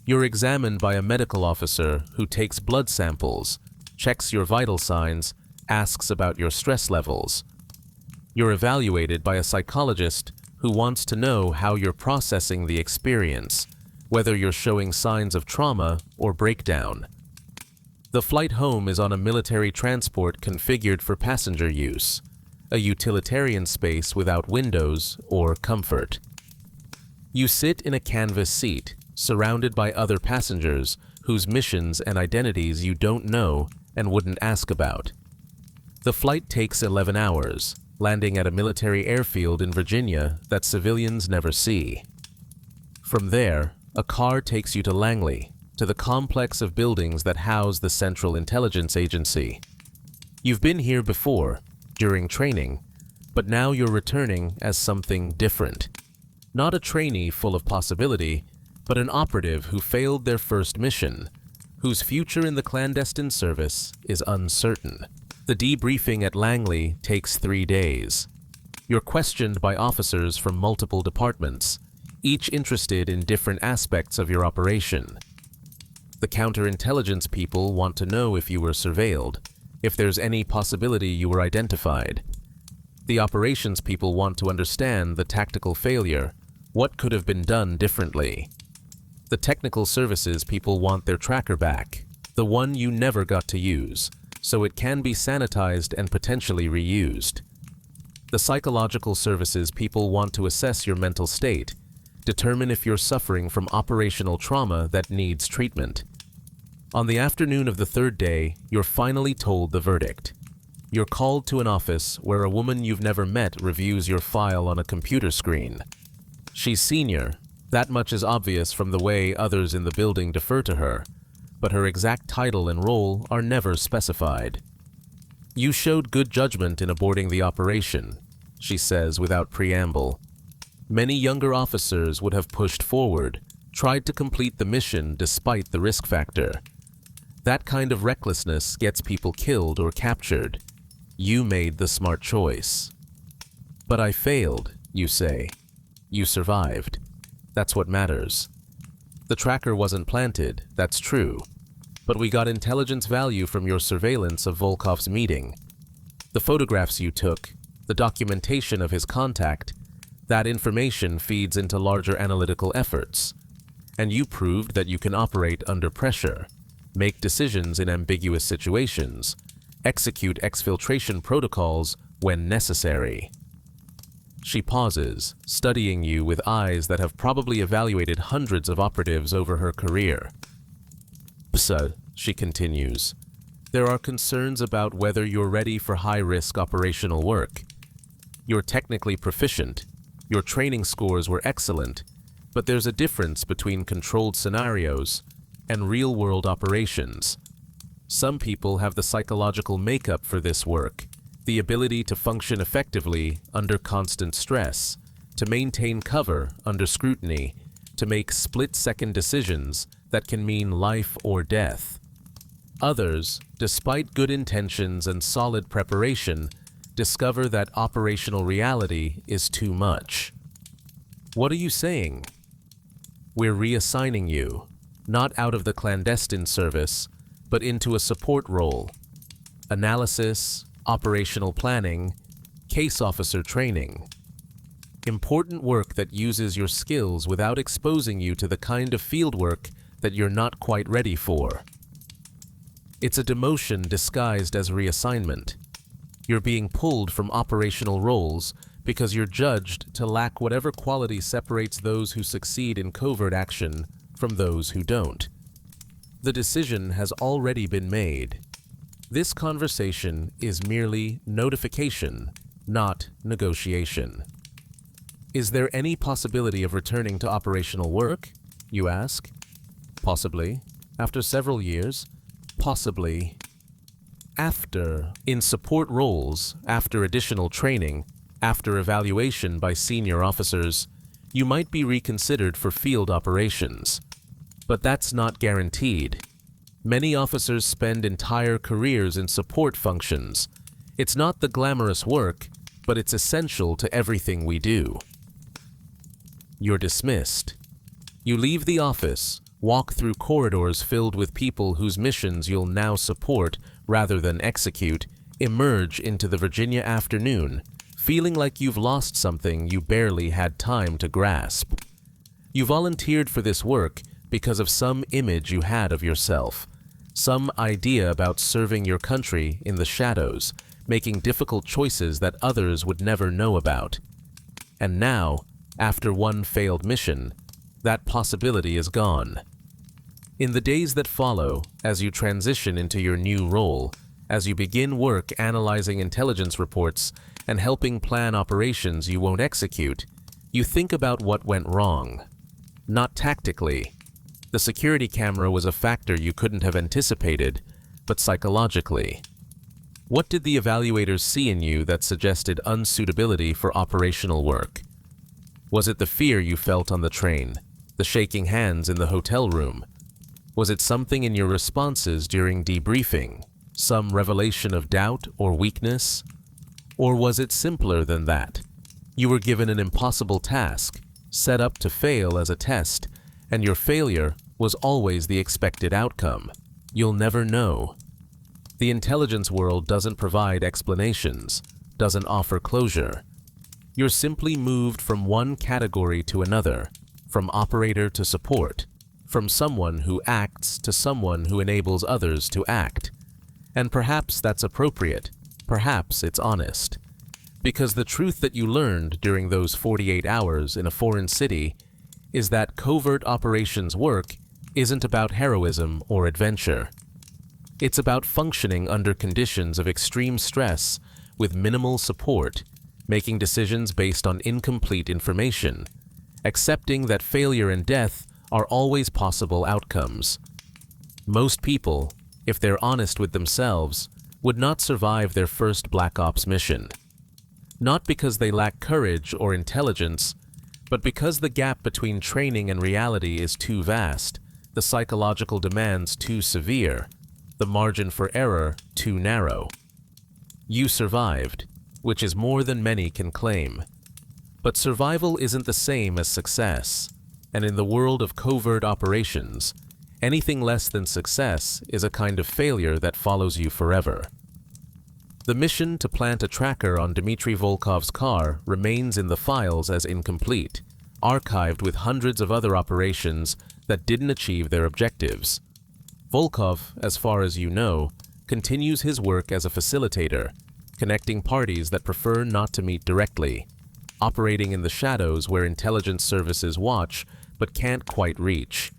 A: You're examined by a medical officer who takes blood samples, checks your vital signs, asks about your stress levels. You're evaluated by a psychologist who wants to know how you're processing the experience, whether you're showing signs of trauma or breakdown. The flight home is on a military transport configured for passenger use, a utilitarian space without windows or comfort. You sit in a canvas seat, surrounded by other passengers whose missions and identities you don't know and wouldn't ask about. The flight takes 11 hours, landing at a military airfield in Virginia that civilians never see. From there, a car takes you to Langley, to the complex of buildings that house the Central Intelligence Agency. You've been here before, during training, but now you're returning as something different. Not a trainee full of possibility, but an operative who failed their first mission, whose future in the clandestine service is uncertain. The debriefing at Langley takes 3 days. You're questioned by officers from multiple departments, each interested in different aspects of your operation. The counterintelligence people want to know if you were surveilled, if there's any possibility you were identified. The operations people want to understand the tactical failure, what could have been done differently. The technical services people want their tracker back, the one you never got to use, so it can be sanitized and potentially reused. The psychological services people want to assess your mental state, determine if you're suffering from operational trauma that needs treatment. On the afternoon of the third day, you're finally told the verdict. You're called to an office where a woman you've never met reviews your file on a computer screen. She's senior, that much is obvious from the way others in the building defer to her, but her exact title and role are never specified. You showed good judgment in aborting the operation, she says without preamble. Many younger officers would have pushed forward, tried to complete the mission despite the risk factor. That kind of recklessness gets people killed or captured. You made the smart choice. But I failed, you say. You survived. That's what matters. The tracker wasn't planted, that's true. But we got intelligence value from your surveillance of Volkov's meeting. The photographs you took, the documentation of his contact, that information feeds into larger analytical efforts. And you proved that you can operate under pressure, make decisions in ambiguous situations, execute exfiltration protocols when necessary. She pauses, studying you with eyes that have probably evaluated hundreds of operatives over her career. "So," she continues, "there are concerns about whether you're ready for high-risk operational work. You're technically proficient, your training scores were excellent, but there's a difference between controlled scenarios and real-world operations. Some people have the psychological makeup for this work, the ability to function effectively under constant stress, to maintain cover under scrutiny, to make split-second decisions that can mean life or death. Others, despite good intentions and solid preparation, discover that operational reality is too much." What are you saying? We're reassigning you, not out of the clandestine service, but into a support role. Analysis, operational planning, case officer training. Important work that uses your skills without exposing you to the kind of fieldwork that you're not quite ready for. It's a demotion disguised as reassignment. You're being pulled from operational roles because you're judged to lack whatever quality separates those who succeed in covert action from those who don't. The decision has already been made. This conversation is merely notification, not negotiation. Is there any possibility of returning to operational work, you ask? Possibly. After several years? Possibly. After, in support roles, after additional training, after evaluation by senior officers, you might be reconsidered for field operations. But that's not guaranteed. Many officers spend entire careers in support functions. It's not the glamorous work, but it's essential to everything we do. You're dismissed. You leave the office, walk through corridors filled with people whose missions you'll now support rather than execute, emerge into the Virginia afternoon, feeling like you've lost something you barely had time to grasp. You volunteered for this work because of some image you had of yourself, some idea about serving your country in the shadows, making difficult choices that others would never know about. And now, after one failed mission, that possibility is gone. In the days that follow, as you transition into your new role, as you begin work analyzing intelligence reports and helping plan operations you won't execute, you think about what went wrong. Not tactically. The security camera was a factor you couldn't have anticipated, but psychologically. What did the evaluators see in you that suggested unsuitability for operational work? Was it the fear you felt on the train, the shaking hands in the hotel room? Was it something in your responses during debriefing, some revelation of doubt or weakness? Or was it simpler than that? You were given an impossible task, set up to fail as a test, and your failure was always the expected outcome. You'll never know. The intelligence world doesn't provide explanations, doesn't offer closure. You're simply moved from one category to another, from operator to support, from someone who acts to someone who enables others to act. And perhaps that's appropriate, perhaps it's honest. Because the truth that you learned during those 48 hours in a foreign city is that covert operations work isn't about heroism or adventure. It's about functioning under conditions of extreme stress with minimal support, making decisions based on incomplete information, accepting that failure and death are always possible outcomes. Most people, if they're honest with themselves, would not survive their first Black Ops mission. Not because they lack courage or intelligence, but because the gap between training and reality is too vast, the psychological demands too severe, the margin for error too narrow. You survived, which is more than many can claim. But survival isn't the same as success, and in the world of covert operations, anything less than success is a kind of failure that follows you forever. The mission to plant a tracker on Dmitry Volkov's car remains in the files as incomplete, archived with hundreds of other operations that didn't achieve their objectives. Volkov, as far as you know, continues his work as a facilitator, connecting parties that prefer not to meet directly, operating in the shadows where intelligence services watch but can't quite reach.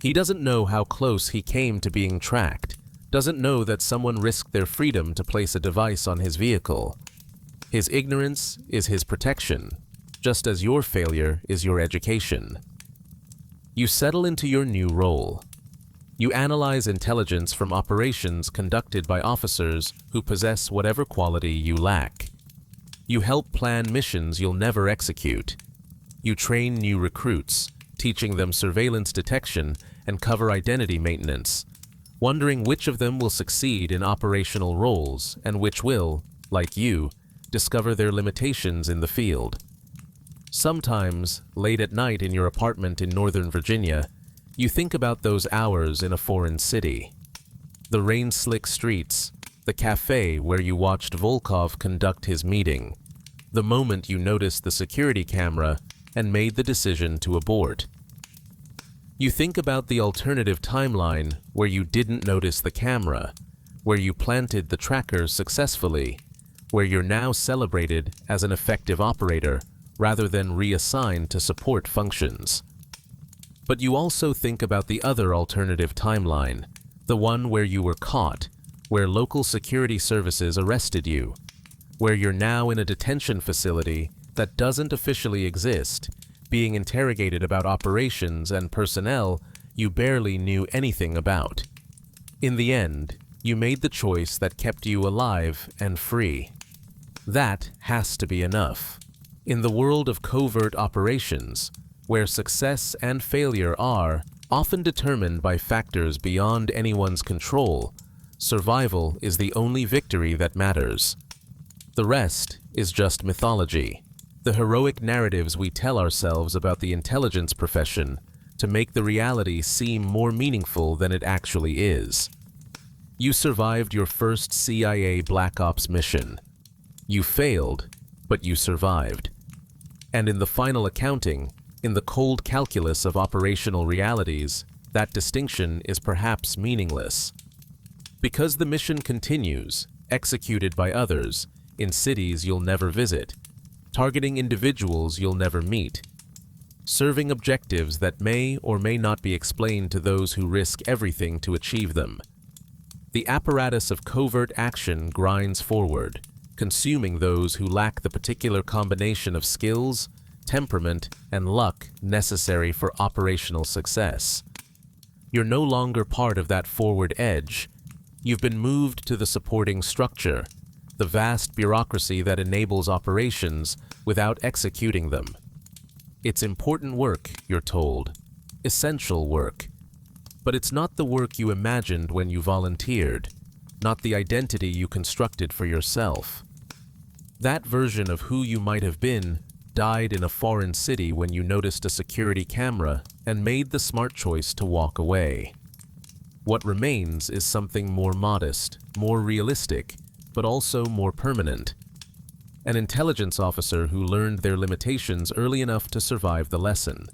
A: He doesn't know how close he came to being tracked, doesn't know that someone risked their freedom to place a device on his vehicle. His ignorance is his protection, just as your failure is your education. You settle into your new role. You analyze intelligence from operations conducted by officers who possess whatever quality you lack. You help plan missions you'll never execute. You train new recruits, teaching them surveillance detection and cover identity maintenance, wondering which of them will succeed in operational roles and which will, like you, discover their limitations in the field. Sometimes, late at night in your apartment in Northern Virginia, you think about those hours in a foreign city. The rain-slick streets, the cafe where you watched Volkov conduct his meeting, the moment you noticed the security camera and made the decision to abort. You think about the alternative timeline where you didn't notice the camera, where you planted the tracker successfully, where you're now celebrated as an effective operator rather than reassigned to support functions. But you also think about the other alternative timeline, the one where you were caught, where local security services arrested you, where you're now in a detention facility that doesn't officially exist, being interrogated about operations and personnel you barely knew anything about. In the end, you made the choice that kept you alive and free. That has to be enough. In the world of covert operations, where success and failure are often determined by factors beyond anyone's control, survival is the only victory that matters. The rest is just mythology, the heroic narratives we tell ourselves about the intelligence profession to make the reality seem more meaningful than it actually is. You survived your first CIA Black Ops mission. You failed, but you survived. And in the final accounting, in the cold calculus of operational realities, that distinction is perhaps meaningless. Because the mission continues, executed by others, in cities you'll never visit, targeting individuals you'll never meet, serving objectives that may or may not be explained to those who risk everything to achieve them. The apparatus of covert action grinds forward, consuming those who lack the particular combination of skills, temperament, and luck necessary for operational success. You're no longer part of that forward edge. You've been moved to the supporting structure, the vast bureaucracy that enables operations without executing them. It's important work, you're told, essential work. But it's not the work you imagined when you volunteered, not the identity you constructed for yourself. That version of who you might have been died in a foreign city when you noticed a security camera and made the smart choice to walk away. What remains is something more modest, more realistic, but also more permanent. An intelligence officer who learned their limitations early enough to survive the lesson.